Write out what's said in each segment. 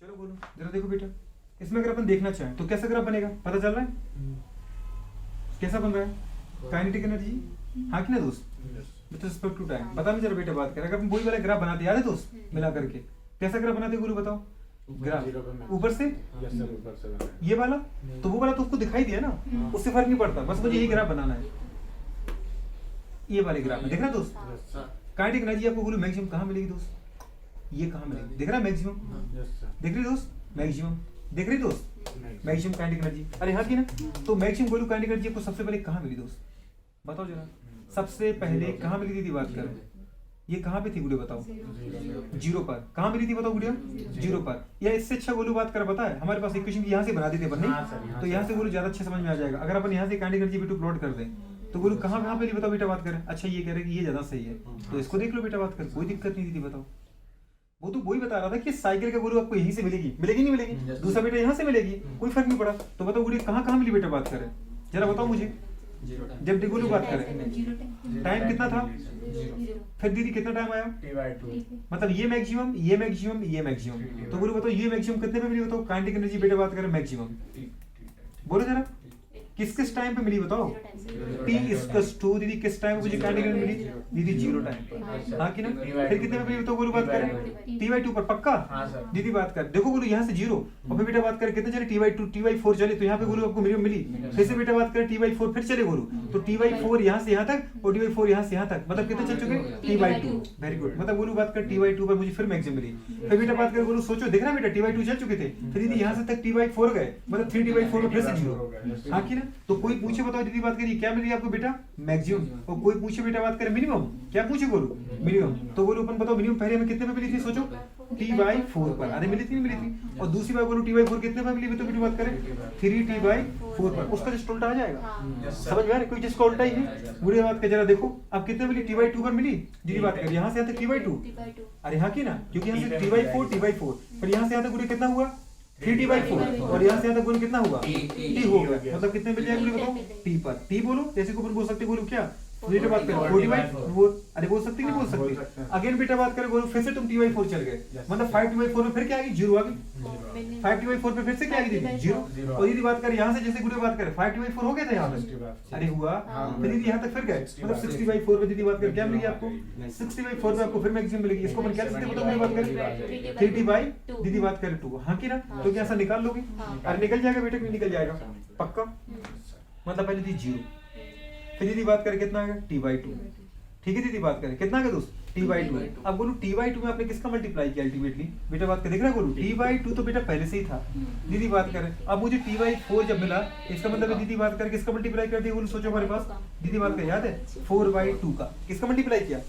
चलो बोलो जरा देखो बेटा, इसमें अगर अपन देखना चाहें तो कैसा ग्राफ बनेगा, पता चल रहा है कैसा बन रहा है? काइनेटिक एनर्जी, हाँ कि ना दोस्त, विद रिस्पेक्ट टू टाइम। बता मैं जरा बेटा बात करें, अगर अपन वही वाला ग्राफ बनाते, याद है दोस्त, मिला करके कैसा ग्राफ बनाते गुरु बताओ? ग्राफ ऊपर से ये वाला, तो वो वाला तो उसको दिखाई दिया ना, उससे फर्क नहीं पड़ता, बस मुझे यही ग्राफ बनाना है, ये वाले ग्राफ में। देख रहा दोस्त, काइनेटिक एनर्जी आपको गुरु मैक्सिमम कहाँ मिलेगी दोस्त? ये कहाँ मिलेगी, देख रहा मैक्सिमम, देख रही दोस्त मैक्सिमम, देख रही दोस्त मैक्सिमम काइनेटिक एनर्जी, अरे हाँ की ना। तो मैक्सिमम गोलू काइनेटिक एनर्जी आपको सबसे पहले कहाँ मिली दोस्त, बताओ जरा, सबसे पहले कहाँ मिली थी बात करें, ये कहाँ पे थी गुड़िया बताओ? जीरो पर। कहाँ मिली थी बताओ गुड़िया? जीरो पर। या इससे अच्छा गोलू बात कर, पता है हमारे पास इक्वेशन यहाँ से बना देते अपन नहीं, तो यहाँ से गोलू ज्यादा अच्छा समझ में आ जाएगा। अगर अपन यहाँ से काइनेटिक एनर्जी बिटू प्लॉट कर दें तो गोलू कहाँ कहाँ पे बताओ बेटा बात करें? अच्छा ये कह रहे कि ये ज्यादा सही है, तो इसको देख लो बेटा बात कर, कोई दिक्कत नहीं थी बताओ। वो तो वही बता रहा था कि साइकिल का गुरु आपको यहीं से मिलेगी, मिलेगी नहीं मिलेगी, दूसरा बेटा यहाँ से मिलेगी, कोई फर्क नहीं पड़ा। तो बताओ गुरु कहाँ कहाँ मिली बेटा बात करें, जरा बताओ मुझे। जब डिगोलू बात करें टाइम कितना था, फिर दीदी कितना टाइम आया, मतलब ये मैक्सिमम ये मैक्सिमम ये मैक्सिमम, तो गुरु बताओ ये मैक्सिमम कितने पे मिली बताओ? काइनेटिक एनर्जी बेटा बात करें मैक्सिमम, बोलो जरा किस किस टाइम पे मिली बताओ? T=2 दीदी किस टाइम मुझे काइनेटिक एनर्जी मिली? दीदी जीरो टाइम पर, हाँ कि ना। फिर कितने पे मिली बताओ गुरु बात करें? T/2 पर, पक्का दीदी बात कर, देखो गुरु यहाँ से जीरो, और फिर बेटा बात करें कितने चले? T/2 T/4 चले, तो यहाँ पे गुरु आपको मिनिमम मिली। फिर से बेटा बात करें T/4 फिर चले गुरु, तो T/4 यहाँ से यहाँ तक और T/4 यहाँ से यहाँ तक, मतलब कितने चल चुके? T/2, very good. मतलब गुरु बात कर T/2 पर मुझे फिर मैक्सिमम मिली। फिर बेटा बात कर गुरु सोचो, देख रहा बेटा T/2 चल चुके थे, फिर दीदी यहाँ से तक T/4 गए, मतलब 3T/4 में फिर से जीरो, हाँ कि ना। तो कोई पूछे बताओ दीदी बात करिए क्या मिली आपको बेटा? मैक्सिमम। और कोई पूछे बेटा बात करें मिनिमम, क्या पूछे गुरु? मिनिमम। तो बोलो अपन बताओ मिनिमम पहले हमें कितने पे मिली थी सोचो? T/4 पर, अरे मिली थी नहीं मिली थी। और दूसरी बार बोलो T/4 कितने पे मिली तो बेटा बात करें 3T/4 पर, उसका जस्ट उल्टा आ जाएगा, समझ में आ रहा है? कोई जिसका उल्टा ही है बुरी बात का, जरा देखो अब कितने मिली? T/2 पर मिली दीदी बात कर, यहाँ से यहाँ तक T/2, अरे हाँ की ना, क्योंकि यहाँ से T/4 फिर यहाँ से यहाँ तक गुरु कितना हुआ? 3T/4, और यहाँ से यहाँ तक गुरु कितना हुआ? T हो गया, मतलब कितने मिल जाएगा गुरु बताओ? T पर। T बोलो जैसे को बोल सकते गुरु क्या? बेटा बात करें 40/4, अरे बोल सकते नहीं बोल सकते? अगेन बेटा बात करें गुरु, फिर से तुम T/4 चल गए, मतलब 5T/4 में फिर क्या आ गई? जीरो आ गई। 5T/4 पे फिर से क्या आ गई दीदी? जीरो। और दीदी बात करें यहाँ से जैसे गुरु बात करें 5T/4 हो गया था यहाँ पे, अरे हुआ, फिर दीदी यहाँ तक फिर गए, मतलब 60/4 पे दीदी बात करें क्या मिलेगी आपको? 60/4 पे आपको फिर मैक्सिमम मिलेगी। इसको अपन क्या लिखते हैं बताओ बात करें? 3T/2 दीदी बात करें 2, हाँ की ना। तो क्या ऐसा निकाल लोगे? अरे निकल जाएगा बेटा, क्यों निकल जाएगा पक्का। मतलब पहले थी जीरो, फिर दीदी बात करें कितना आ गया? T/2, ठीक है दीदी बात करें कितना आ गया दोस्त? T/2। अब बोलो T/2 में आपने किसका मल्टीप्लाई किया अल्टीमेटली बेटा बात कर, देख रहा है बोलो T/2 तो बेटा पहले से ही था दीदी बात करें। अब मुझे T/4 जब मिला, इसका मतलब दीदी बात करें किसका मल्टीप्लाई कर दिया बोलो? सोचो हमारे पास दीदी बात कर याद है 4/2 का किसका मल्टीप्लाई किया?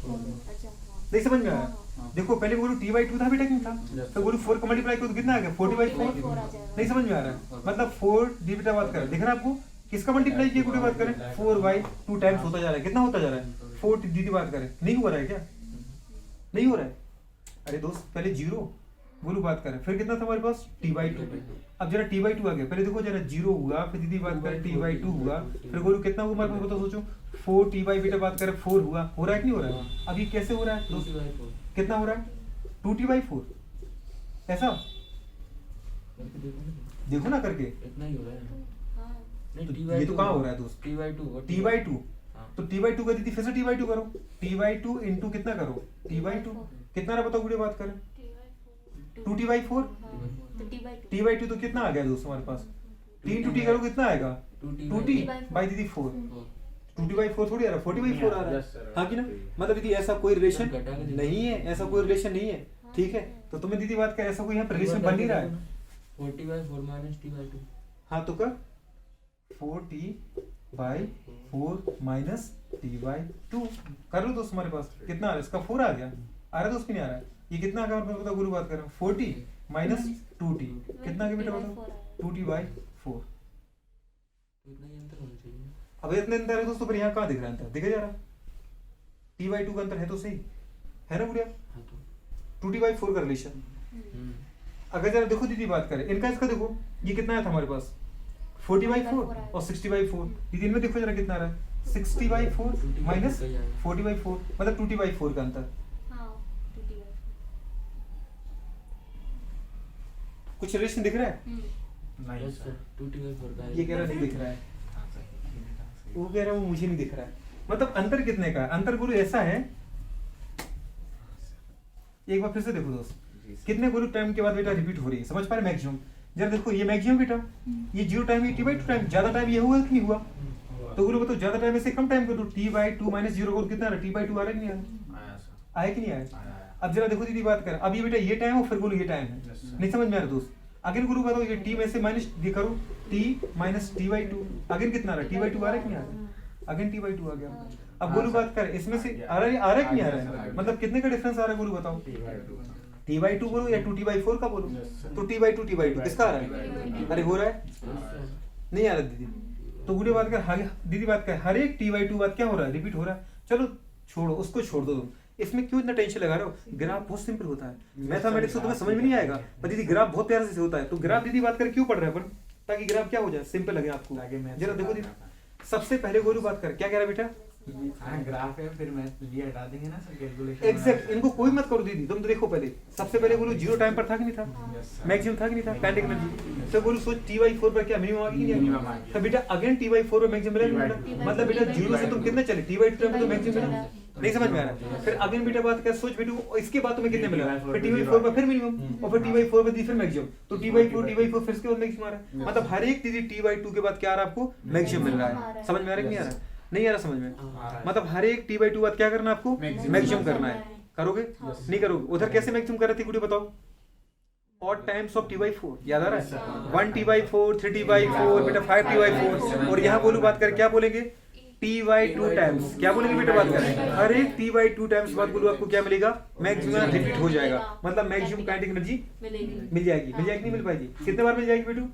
नहीं समझ में आया? देखो पहले बोलो T/2 था बेटा, क्यों था? तो बोलो 4 का मल्टीप्लाई करो तो कितना आ गया? 40/4। नहीं समझ में आ रहा है? मतलब 4 दी बेटा बात करें, देख रहा है आपको किसका मल्टीप्लाई किया गुरु बात करें? 4/2 टाइम्स होता जा रहा है, कितना होता जा रहा है? 4 दीदी बात करें, नहीं हो रहा है क्या? नहीं हो रहा है? अरे दोस्त पहले जीरो बोलू बात करें, फिर कितना था हमारे पास? T/2। अब जरा T/2 आ गया, पहले देखो जरा जीरो हुआ, फिर दीदी बात करें T/2 हुआ, फिर बोलू कितना हुआ हमारे पास बताओ सोचो? 4T बेटा बात करें 4 हुआ, हो रहा है कि नहीं हो रहा है? अब ये कैसे हो रहा है दोस्त? कितना हो रहा है? 2T/4 ऐसा देखो ना करके, इतना ही हो रहा है। ये तो कहाँ हो रहा है दोस्त? T/2 तो T/2 का दीदी फिर से T/2 करो, T/2 इंटू कितना करो? T/2 कितना रहा बताओ गुड़िया बात करें? 2T/4 T/2 तो कितना आ गया दोस्त हमारे पास? T इंटू T करो कितना आएगा? 2T बाई दीदी 4, 2T/4 थोड़ी आ रहा है, 40/4 आ रहा है, हाँ कि ना। मतलब दीदी ऐसा कोई रिलेशन नहीं है, ऐसा कोई रिलेशन नहीं है, ठीक है। तो तुम्हें दीदी बात कर ऐसा कोई यहाँ रिलेशन बन नहीं रहा है। 40/4 माइनस T/2, हाँ तो कर 4T/4 माइनस T/2 कर लो दोस्त, हमारे पास कितना आ रहा है? इसका 4 आ गया, आ रहा है दोस्त कि नहीं आ रहा है? ये कितना आ गया हमारे पास बताओ गुरु बात करें? 4T माइनस 2T कितना आ गया बेटा बताओ? 2T/4। इतना ही अंतर होना चाहिए। अब इतने अंतर है दोस्तों, पर यहाँ कहाँ दिख रहा है अंतर? दिखा जा रहा T/2 का अंतर है तो सही है ना बुढ़िया? 2T/4 का रिलेशन। अगर जरा देखो दीदी बात करें इनका, इसका देखो ये कितना आया था हमारे पास? 40/4 और 60/4, दीदी इनमें देखो जरा कितना आ रहा है? 60/4 माइनस 40/4, मतलब 2T/4 का अंतर। कुछ रिलेशन दिख रहा है? नहीं यस सर, 2t/4 का ये कह रहा नहीं दिख रहा है, वो कह रहा है वो मुझे नहीं दिख रहा है। मतलब अंतर कितने का है? अंतर गुरु ऐसा है, एक बार फिर से देखो दोस्त, कितने गुरु टाइम के बाद बेटा रिपीट हो रही है, समझ पा रहे? मैक्सिमम। जरा देखो ये मैक्सिमम बेटा, ये 0 टाइम, ये t/2 टाइम, ज्यादा टाइम ये हुआ कि नहीं हुआ? तो गुरु बताओ ज्यादा टाइम से कम टाइम कर दो, t/2 - 0 गुरु कितना रहा? t/2 आ रहा है कि नहीं आ रहा? आया कि नहीं आया? अब जरा देखो दीदी बात कर, अब ये बेटा ये टाइम है, फिर गुरु ये टाइम है, नहीं समझ में आ रहा दोस्त? अगेन गुरु बताओ ये t में से माइनस ये करो, t - t/2, अगेन कितना आ रहा है? t/2 आ रहा है कि नहीं आ रहा? अगेन t/2 आ गया। अब गुरु बात कर, इसमें से आ रहा है कि नहीं आ रहा है? मतलब कितने का डिफरेंस आ रहा है गुरु बताओ? t/2 बोलो या 2t/4 का बोलो? तो t/2 किसका आ रहा है? अरे हो रहा है, नहीं आ रहा दीदी? तो गुरु बात कर, दीदी बात कर, हर एक t/2 बात क्या हो रहा है? रिपीट हो रहा है। चलो छोड़ो उसको, छोड़ दो तुम, इसमें क्यों इतना टेंशन लगा रहे हो? ग्राफ बहुत सिंपल होता है, मैथमेटिक्स तो तुम्हें समझ में नहीं आएगा, पर दीदी ग्राफ बहुत प्यार से होता है। तो ग्राफ दीदी बात कर क्यों पढ़ रहे हैं अपन? ताकि ग्राफ क्या हो जाए, सिंपल लगे आपको। जरा देखो दीदी, सबसे पहले गुरु बात कर, क्या कह रहा है बेटा? ग्राफ है, फिर मैथ ये हटा देंगे ना सर, कैलकुलेशन। एग्जैक्ट, इनको कोई मत करो दीदी, तुम तो देखो पहले, सबसे पहले गुरु 0 टाइम पर था कि नहीं था? मैक्सिमम था कि नहीं था? Kinetic energy. तो गुरु सोच t/4 पर क्या मिनिमम आ गई कि नहीं? तो बेटा अगेन t/4 पर मैक्सिमम मिला, मतलब बेटा 0 से तुम कितने चले? t/2 टाइम पर तो मैक्सिमम मिला, नहीं समझ में आ रहा है? फिर अगेन बेटा बात कर, सोच बेटू इसके बाद तुम्हें कितने मिला? फिर t/4 पर फिर मिनिमम, और फिर t/4 पर फिर मैक्सिमम, तो t/4 फिर इसके बाद मैक्सिमम आ रहा है। मतलब हर एक दीदी t/2 के बाद क्या आ रहा है आपको? मैक्सिमम मिल रहा है। समझ में आ रहा है कि नहीं आ रहा? नहीं आ रहा समझ में? मतलब हर एक t/2 बाद क्या करना है आपको? मैक्सिमम करना है। करोगे? नहीं करोगे? उधर कैसे मैक्सिमम कर रहे थे गुरु बताओ? ऑड टाइम्स ऑफ t/4, याद आ रहा है? 1t/4, 3t/4, बेटा 5t/4, और यहाँ बोलू बात कर, क्या बोलेंगे? t/2 टाइम्स, क्या बोलेंगे बेटा बात करें? हर एक t/2 टाइम्स बाद बोलू आपको क्या मिलेगा? मैक्सिमम रिपीट हो जाएगा, मतलब मैक्सिमम काइनेटिक एनर्जी मिल जाएगी। मिल जाएगी नहीं मिल पाएगी? कितने बार मिल जाएगी बेटू?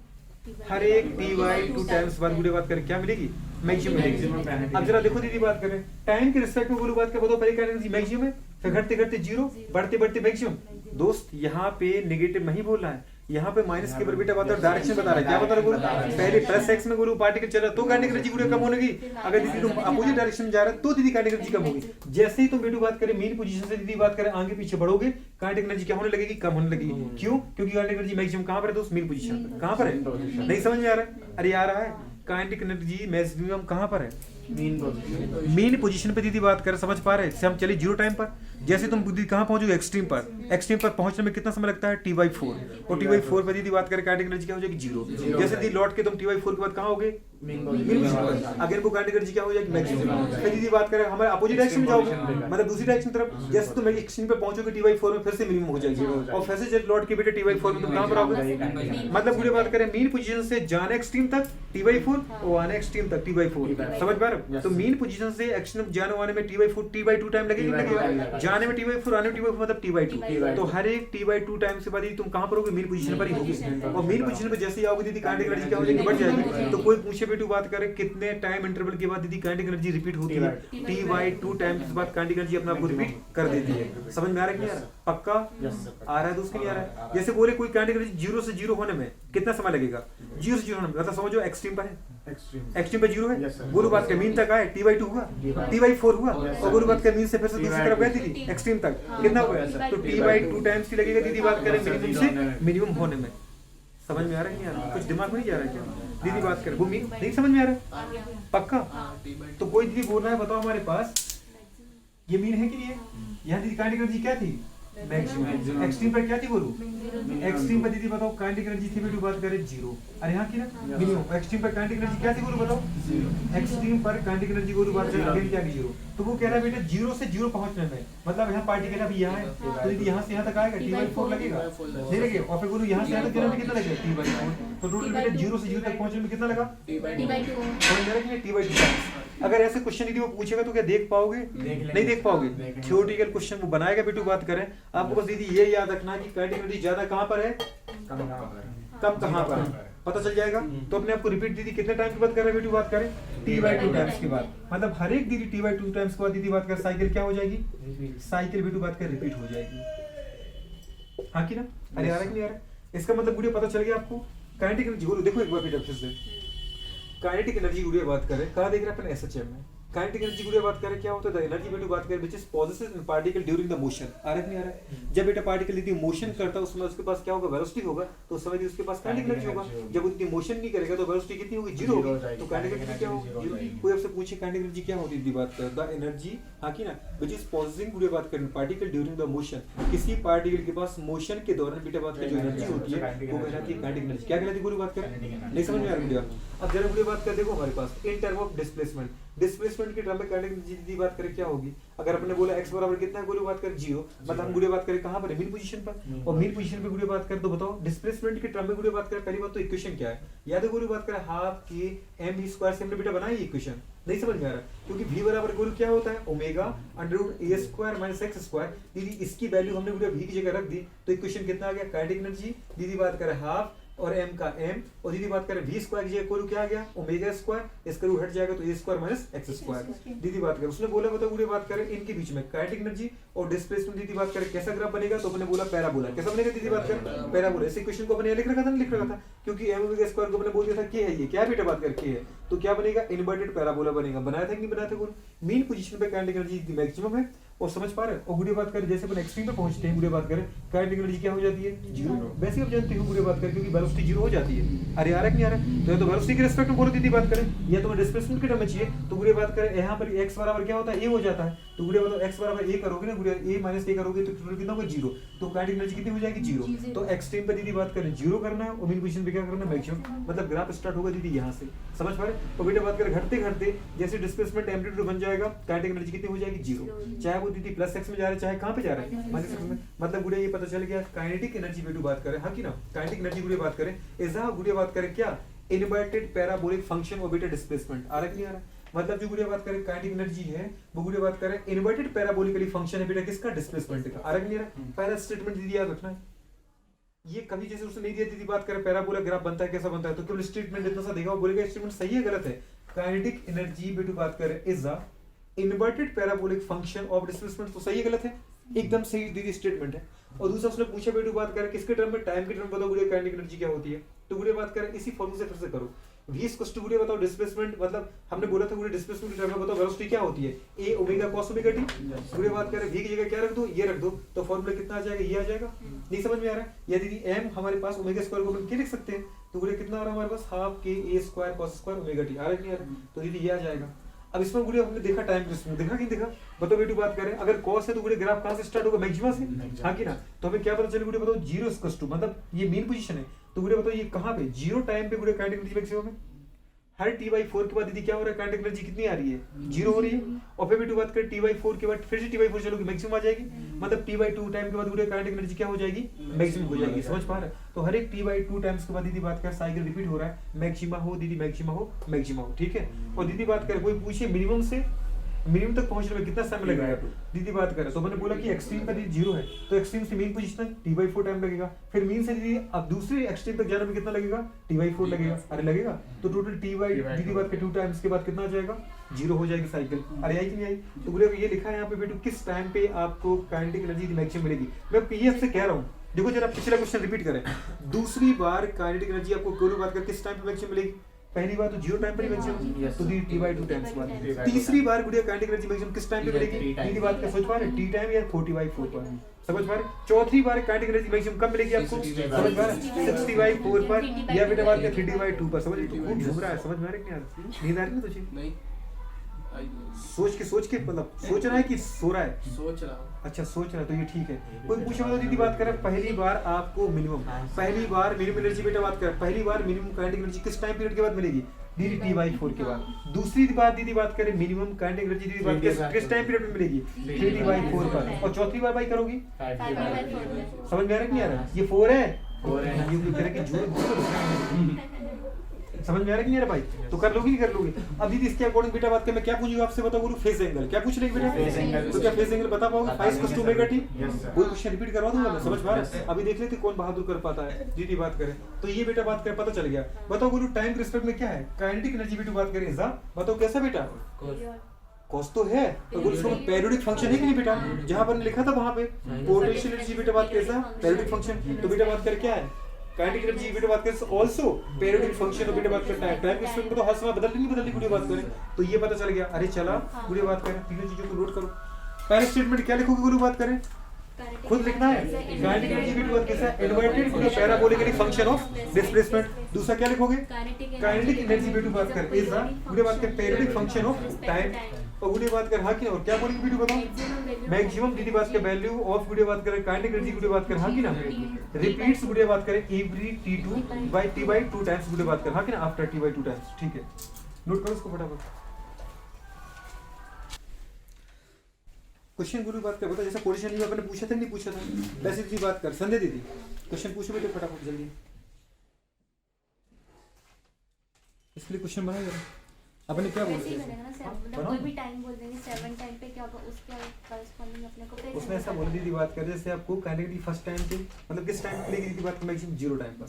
हर एक t/2 टाइम्स बाद गुरु बात करें क्या मिलेगी? मैक्सिमम मिलेगी। अब जरा देखो दीदी बात करें, टाइम के रिस्पेक्ट में गुरु बात कर, बताओ पहले काइनेटिक एनर्जी मैक्सिमम है, फिर घटते घटते 0, बढ़ते बढ़ते मैक्सिमम। दोस्त यहाँ पे नेगेटिव नहीं बोल रहा है, यहाँ पे माइनस के ऊपर बेटा बता डायरेक्शन बता रहा है। क्या बता रहा है गुरु? पहले प्लस एक्स में गुरु पार्टिकल चल रहा है तो काइनेटिक एनर्जी गुरु कम होगी। अगर दीदी तुम अपोजिट डायरेक्शन में जा रहा है तो दीदी काइनेटिक एनर्जी कम होगी। जैसे ही तुम बेटू बात करें मीन पोजीशन से दीदी बात करें आगे पीछे बढ़ोगे, काइनेटिक एनर्जी क्या होने लगेगी? कम होने लगेगी। क्यों? क्योंकि काइनेटिक एनर्जी मैक्सिमम कहां पर है दोस्त? मीन पोजीशन पर। कहां पर है? नहीं समझ में आ रहा है? अरे आ रहा है, काइनेटिक एनर्जी मैक्सिमम कहां पर है? मीन पोजीशन पे दीदी बात कर, समझ पा रहे हैं? हम चले 0 टाइम पर, जैसे तुम दीदी कहां पहुंचोगे? एक्सट्रीम पर। एक्सट्रीम पर पहुंचने में कितना समय लगता है? t/4, और t/4 पर दीदी बात करें काइनेटिक एनर्जी क्या हो जाएगी? 0। जैसे दीदी लौट के तुम t/4 के बाद कहां होगे? मीन पोजीशन पर। अगेन वो काइनेटिक एनर्जी क्या हो जाएगी? मैक्सिमम। फिर दीदी बात करें हमारे अपोजिट डायरेक्शन में जाओगे, मतलब दूसरी डायरेक्शन तरफ, जैसे तुम एक्सट्रीम पे पहुंचोगे t/4 में फिर से मिनिमम हो जाएगी, और फिर से जब लौट के बेटे t/4 में तुम कहां पर आओगे? मतलब पूरी बात करें मीन पोजीशन से जाने एक्सट्रीम तक t/4 और आने एक्सट्रीम तक t/4। समझ पा रहे हो? तो मीन पोजीशन से एक्सट्रीम जाने वाने में t/2 टाइम लगेगा, लगेगा। जाने में t/4, आने में t/4, मतलब t/2। तो हर एक t/2 टाइम से बाद तुम कहां पर होगे? मीन पोजीशन पर ही होगे। और मीन पोजीशन पर जैसे ही आओगे दीदी काइनेटिक एनर्जी क्या हो जाएगी? बढ़ जाएगी। तो कोई पूछे बेटू बात करे कितने टाइम इंटरवल के बाद दीदी काइनेटिक एनर्जी रिपीट होती है? t/2 टाइम के बाद काइनेटिक एनर्जी अपने आप को रिपीट कर देती है। समझ में आ रहा है कि नहीं आ रहा? पक्का आ रहा है दोस्त? नहीं आ रहा है? जैसे बोले कोई काइनेटिक एनर्जी 0 से 0 होने में कितना समय लगेगा? 0 से 0 होने में मतलब समझो एक्सट्रीम पर है, एक्सट्रीम पे 0 है, गुरु बात के मीन तक आए t/2 हुआ, t/4 हुआ, और गुरु बात के मीन से फिर से दूसरी तरफ गए दीदी एक्सट्रीम तक, कितना हुआ? तो t/2 टाइम्स की लगेगा दीदी बात करें मिनिमम से मिनिमम होने में। समझ में आ रहा है? नहीं आ रहा? कुछ दिमाग में नहीं जा रहा है क्या? दीदी बात करें वो मीन नहीं समझ में आ रहा है? पक्का? तो कोई दीदी बोल रहा है बताओ हमारे पास ये मीन है कि नहीं है? यहाँ दीदी काइनेटिक एनर्जी क्या थी? मैक्सिमम। एक्सट्रीम पर क्या थी बोलो? एक्सट्रीम पर दीदी बताओ काइनेटिक एनर्जी थी बेटू बात करें 0, और यहाँ की ना मिनिमम। एक्सट्रीम पर काइनेटिक एनर्जी क्या थी बोलो बताओ? 0। एक्सट्रीम पर काइनेटिक एनर्जी बोलो बात करें अगेन क्या 0। तो वो कह रहा है बेटा 0 से 0 पहुंचने में, मतलब यहाँ पार्टिकल अभी यहाँ है तो दीदी यहाँ से यहाँ तक आएगा t/4 लगेगा, नहीं लगेगा? और फिर बोलो यहाँ से यहाँ तक जाने में कितना लगेगा? t/4। तो टोटल बेटा 0 से 0 तक पहुंचने में कितना लगा? t/2। अगर ऐसे क्वेश्चन यदि वो पूछेगा तो क्या देख पाओगे? नहीं देख पाओगे। थ्योरेटिकल क्वेश्चन वो बनाएगा बेटू बात करें, आपको बस दीदी ये याद रखना कि काइनेटिक एनर्जी ज्यादा कहां पर है, कम कहां पर है, पता चल जाएगा। तो अपने आपको रिपीट दीदी कितने टाइम के बाद कर रहे हैं बेटू बात करें? t/2 टाइम्स के बाद, मतलब हर एक दीदी t/2 टाइम्स के बाद दीदी बात कर साइकिल क्या हो जाएगी? साइकिल बेटू बात कर रिपीट हो जाएगी। हाँ कि ना? अरे आ रहा है कि नहीं आ रहा? इसका मतलब वीडियो पता चल गया आपको? काइनेटिक एनर्जी देखो एक बार फिर से काइनेटिक एनर्जी वीडियो बात करें, कहाँ देख रहे हैं अपन? SHM में। काइनेटिक एनर्जी की बात करें क्या होता है, एनर्जी बेटा बात करें which is possesses in particle during the motion. आ रहा है नहीं आ रहा है? जब बेटा पार्टिकल यदि मोशन करता है उसमें उसके पास क्या होगा, वेलोसिटी होगा, तो उस समय उसके पास काइनेटिक एनर्जी होगा। जब वो यदि मोशन नहीं करेगा तो वेलोसिटी कितनी होगी, जीरो होगी, तो काइनेटिक एनर्जी क्या होगी, जीरो। कोई आपसे पूछे काइनेटिक एनर्जी क्या होती है, बात करें द एनर्जी, हाँ की ना, विच इज पॉजेसिंग पूरी बात करें पार्टिकल ड्यूरिंग द मोशन, किसी पार्टिकल के पास मोशन के दौरान बेटा बात करें जो एनर्जी होती है वो कहलाती है काइनेटिक एनर्जी। क्या कहलाती है पूरी बात करें, नहीं समझ में आ रही है? अब जरा पूरी बात कर देखो हमारे पास in term of displacement, displacement के टर्म में काइनेटिक एनर्जी की बात करें क्या होगी, अगर अपने बोला x बराबर कितना है, पूरी बात करें 0, मतलब हम गुड़े बात करें कहां पर है, मीन पोजीशन पर, और मीन पोजीशन पे गुड़े बात करें तो बताओ डिस्प्लेसमेंट के टर्म में गुड़े बात करें, पहली बात तो इक्वेशन क्या है, याद है गुरु बात करें हाफ के m v स्क्वायर से हमने बेटा बनाई इक्वेशन, नहीं समझ में आ रहा क्योंकि v बराबर गुरु क्या होता है, omega under root a square minus x square. दीदी इसकी वैल्यू हमने गुरु v की जगह रख दी तो इक्वेशन कितना आ गया, काइनेटिक एनर्जी। दीदी बात करें हाफ और m का m, और दीदी बात करें v स्क्वायर की जगह कोई क्या आ गया, ओमेगा स्क्वायर, इसका रूट हट जाएगा तो a square minus x square. दीदी बात करें उसने बोला बताओ गुरु बात करें इनके बीच में काइनेटिक एनर्जी और डिस्प्लेसमेंट, दीदी बात करें कैसा ग्राफ बनेगा, तो अपने बोला पैराबोला। कैसा बनेगा दीदी बात करें, पैराबोला। इस इक्वेशन को अपने लिख रखा था ना, लिख रखा था क्योंकि m ओमेगा स्क्वायर को अपने बोल दिया था k है, ये क्या बेटा बात कर k है, तो क्या बनेगा, इन्वर्टेड पैराबोला बनेगा। बनाया था कि नहीं बनाया था गुरु? मीन पोजीशन पे काइनेटिक एनर्जी मैक्सिमम है, और समझ पा रहे हैं। और गुड़े बात करें जैसे अपन एक्सट्रीम पे पहुंचते हैं, गुड़े बात करें काइनेटिक एनर्जी क्या हो जाती है, जीरो। वैसे आप जानते हो गुड़े बात करें क्योंकि वेलोसिटी जीरो हो जाती है। अरे आ रहा है कि नहीं आ रहा है? तो या तो वेलोसिटी के रिस्पेक्ट में बोलो दीदी बात करें, या तो डिस्प्लेसमेंट के टर्म में चाहिए, तो गुड़े बात करें यहाँ पर x बराबर क्या होता है, a हो जाता है, तो गुड़े बताओ x बराबर a करोगे ना, गुड़े a माइनस a करोगे तो टोटल कितना होगा, जीरो। तो काइनेटिक एनर्जी कितनी हो जाएगी, जीरो। तो एक्सट्रीम पे दीदी बात करें जीरो करना है, और मीन पोजीशन पे क्या करना है, मैक्सिमम। मतलब ग्राफ स्टार्ट होगा दीदी यहाँ से, समझ पा रहे? तो बेटा बात करें घटते घटते जैसे डिस्प्लेसमेंट एम्पलीट्यूड बन जाएगा, काइनेटिक एनर्जी कितनी हो जाएगी, जीरो। चाहे वो दीदी प्लस x में जा रहा है चाहे कहां पे जा रहा है, माइनस x में। मतलब गुड़े ये पता चल गया काइनेटिक एनर्जी बेटू बात करें, हाँ की ना, काइनेटिक एनर्जी गुड़े बात करें इज गुड़े बात करें क्या, इनवर्टेड पैराबोलिक फंक्शन ऑफ बेटा डिस्प्लेसमेंट। आ रहा है कि नहीं आ रहा? मतलब जो गुड़े बात करें काइनेटिक एनर्जी है वो गुड़े बात करें इनवर्टेड पैराबोलिकली फंक्शन है बेटा किसका, डिस्प्लेसमेंट का। आ रहा है कि नहीं आ रहा? पहला स्टेटमेंट दीदी याद रखना है, ये कभी जैसे उसने नहीं दिया दीदी बात करें पैराबोला ग्राफ बनता है कैसा बनता है, तो केवल स्टेटमेंट इतना सा देगा, वो बोलेगा स्टेटमेंट सही है गलत है। काइनेटिक एनर्जी बेटू बात करें is a inverted parabolic function of displacement, तो सही है गलत है, एकदम सही दीदी स्टेटमेंट है। और दूसरा उसने पूछा बेटू बात करें किसके टर्म में, टाइम के टर्म बताओ गुड़े काइनेटिक एनर्जी क्या होती है, तो गुड़े बात करें इसी फॉर्मूले से फिर से करो, v इक्वल टू गुड़े बताओ डिस्प्लेसमेंट, मतलब हमने बोला था गुड़े डिस्प्लेसमेंट के टर्म में बताओ वेलोसिटी क्या होती है, a omega cos omega t। गुड़े बात करें v की जगह क्या रख दो, ये रख दो, तो फॉर्मूला कितना आ जाएगा, ये आ जाएगा। नहीं समझ में आ रहा है? या दीदी m हमारे पास ओमेगा स्क्वायर को हम क्या लिख सकते हैं, तो गुड़े कितना आ रहा है हमारे पास, हाफ के a square cos square omega t। आ रहा है कि नहीं आ रहा? तो दीदी ये आ जाएगा। अब इसमें गुड़े हमने देखा टाइम डिस्प्लेसमेंट, देखा कि नहीं देखा, बताओ बेटू बात करें अगर cos है तो गुड़े ग्राफ कहां से स्टार्ट होगा, मैक्सिमा से, हाँ कि ना? तो हमें क्या पता चले गुड़े बताओ जीरो इक्वल टू, मतलब ये मीन पोजीशन है, तो गुड़े बताओ ये कहां पे, जीरो टाइम पे गुड़े काइनेटिक एनर्जी मैक्सिमम है। हर t/4 के बाद दीदी क्या हो रहा है, काइनेटिक एनर्जी कितनी आ रही है, जीरो हो रही है। और फिर बेटू बात करें t/4 के बाद फिर से t/4 चलोगे मैक्सिमम आ जाएगी, मतलब t/2 टाइम के बाद गुड़े काइनेटिक एनर्जी क्या हो जाएगी, मैक्सिमम हो जाएगी। समझ पा रहे? तो हर एक t/2 टाइम्स के बाद दीदी बात करें साइकिल रिपीट हो रहा है, मैक्सिमा हो दीदी, मैक्सिमा हो, मैक्सिमा हो, ठीक है। और दीदी बात करें कोई पूछे मिनिमम से मिनिमम तक पहुंचने में कितना समय लगेगा, दीदी बात करें तो मैंने बोला कि एक्सट्रीम का दीदी जीरो है, तो एक्सट्रीम से मीन पोजीशन t/4 टाइम लगेगा, फिर मीन से दीदी अब दूसरे एक्सट्रीम तक जाने में कितना लगेगा, t/4 लगेगा। अरे लगेगा, तो टोटल दीदी बात के 2 टाइम्स के बाद कितना आ जाएगा, जीरो हो जाएगी साइकिल। अरे आई कि नहीं आई? तो बोले ये लिखा है यहाँ पे बेटू किस टाइम पे आपको काइनेटिक एनर्जी मैक्सिमम मिलेगी। मैं ये आपसे कह रहा हूँ, देखो जरा पिछला क्वेश्चन रिपीट करें, दूसरी बार काइनेटिक एनर्जी आपको कोई बात कर किस टाइम पे मैक्सिमम मिलेगी, पहली बार तो जीरो टाइम पर मैक्सिमम, तो दी t/2 टाइम्स बाद। तीसरी बार गुड़िया काइनेटिक एनर्जी मैक्सिमम किस टाइम पे मिलेगी, दीदी बात का सोच पा रहे, t टाइम या 40/4 पर, समझ पा रहे? चौथी बार काइनेटिक एनर्जी मैक्सिमम कब मिलेगी आपको, समझ पा रहे, 60/4 पर, या बेटा बात का 30/2 पर। समझ तो खूब घूम रहा है, समझ में आ रहा है कि नहीं? नींद आ रही है तुझे? नहीं, सोच के मतलब सोच रहा है कि सो रहा है, सोच रहा हूँ। अच्छा सोच रहा है, तो ये ठीक है। कोई पूछे तो दीदी बात करें पहली बार आपको मिनिमम, पहली बार मिनिमम एनर्जी बेटा बात करें, पहली बार मिनिमम काइनेटिक एनर्जी किस टाइम पीरियड के बाद मिलेगी, दीदी t/4 के बाद। दूसरी बार दीदी बात करें मिनिमम काइनेटिक एनर्जी दीदी बात किस टाइम पीरियड में मिलेगी, 3t/4 पर। और चौथी बार भाई करोगी, समझ में आ रहा है कि नहीं आ रहा? ये 4 है, ये कह रहे कि झूठ, समझ में आ रहा है कि नहीं आ रहा भाई? तो कर लोगी नहीं कर लोगी? अब दीदी इसके अकॉर्डिंग बेटा बात करें मैं क्या पूछूंगा आपसे, बताओ गुरु फेज एंगल क्या पूछ रहे बेटा, फेज एंगल। तो क्या फेज एंगल बता पाओगे, five equal to omega T? कोई क्वेश्चन रिपीट करवा दूंगा मैं, समझ पा रहे? अभी देख लेते कौन बहादुर कर पाता है। दीदी बात करें तो ये बेटा बात करें पता चल गया। बताओ गुरु टाइम के रिस्पेक्ट में क्या है, काइनेटिक एनर्जी बेटा बात करें बताओ कैसा बेटा, कॉस तो है, तो गुरु इसको पेरियोडिक फंक्शन है कि नहीं बेटा, जहां पर लिखा था वहां पे पोटेंशियल एनर्जी बेटा बात कैसा पेरियोडिक फंक्शन, तो बेटा बात कर क्या है काइनेटिक एनर्जी बेटा बात करें आल्सो पीरियोडिक फंक्शन ऑफ बेटा बात करता है टाइम स्पेक्ट में तो हर समय बदलती वीडियो बात करें तो ये पता चल गया। अरे चला वीडियो बात करें तीनों चीजों को नोट करो। पहले स्टेटमेंट क्या लिखोगे वीडियो बात करें खुद लिखना है। काइनेटिक एनर्जी वीडियो बात कैसा है inverted for the parabolic function of displacement. दूसरा क्या लिखोगे काइनेटिक एनर्जी वीडियो बात कर इज द वीडियो बात कर पीरियोडिक फंक्शन ऑफ टाइम और वीडियो बात कर हाँ की और क्या बोलेगी वीडियो बताओ मैक्सिमम दीदी बात कर वैल्यू ऑफ वीडियो बात करें काइनेटिक एनर्जी वीडियो बात कर हाँ की ना रिपीट्स वीडियो बात करें every t2 by t by 2 times video बात कर हाँ की ना आफ्टर t by 2 टाइम्स। ठीक है नोट करो इसको फटाफट। क्वेश्चन गुरु बात कर बता जैसा क्वेश्चन में अपने पूछा था नहीं पूछा था वैसे भी बात कर संध्या दीदी क्वेश्चन पूछो बेटे फटाफट जल्दी इसलिए क्वेश्चन बनाया जरा अपने क्या बोलते हैं कोई भी टाइम बोल देंगे 7 टाइम पे क्या होगा उसके कॉरेस्पॉन्डिंग अपने को पेज उसने ऐसा बोल दी बात कर जैसे आपको काइनेटिक फर्स्ट टाइम पे मतलब किस टाइम पे मिलेगी बात कर मैक्सिमम 0 टाइम पर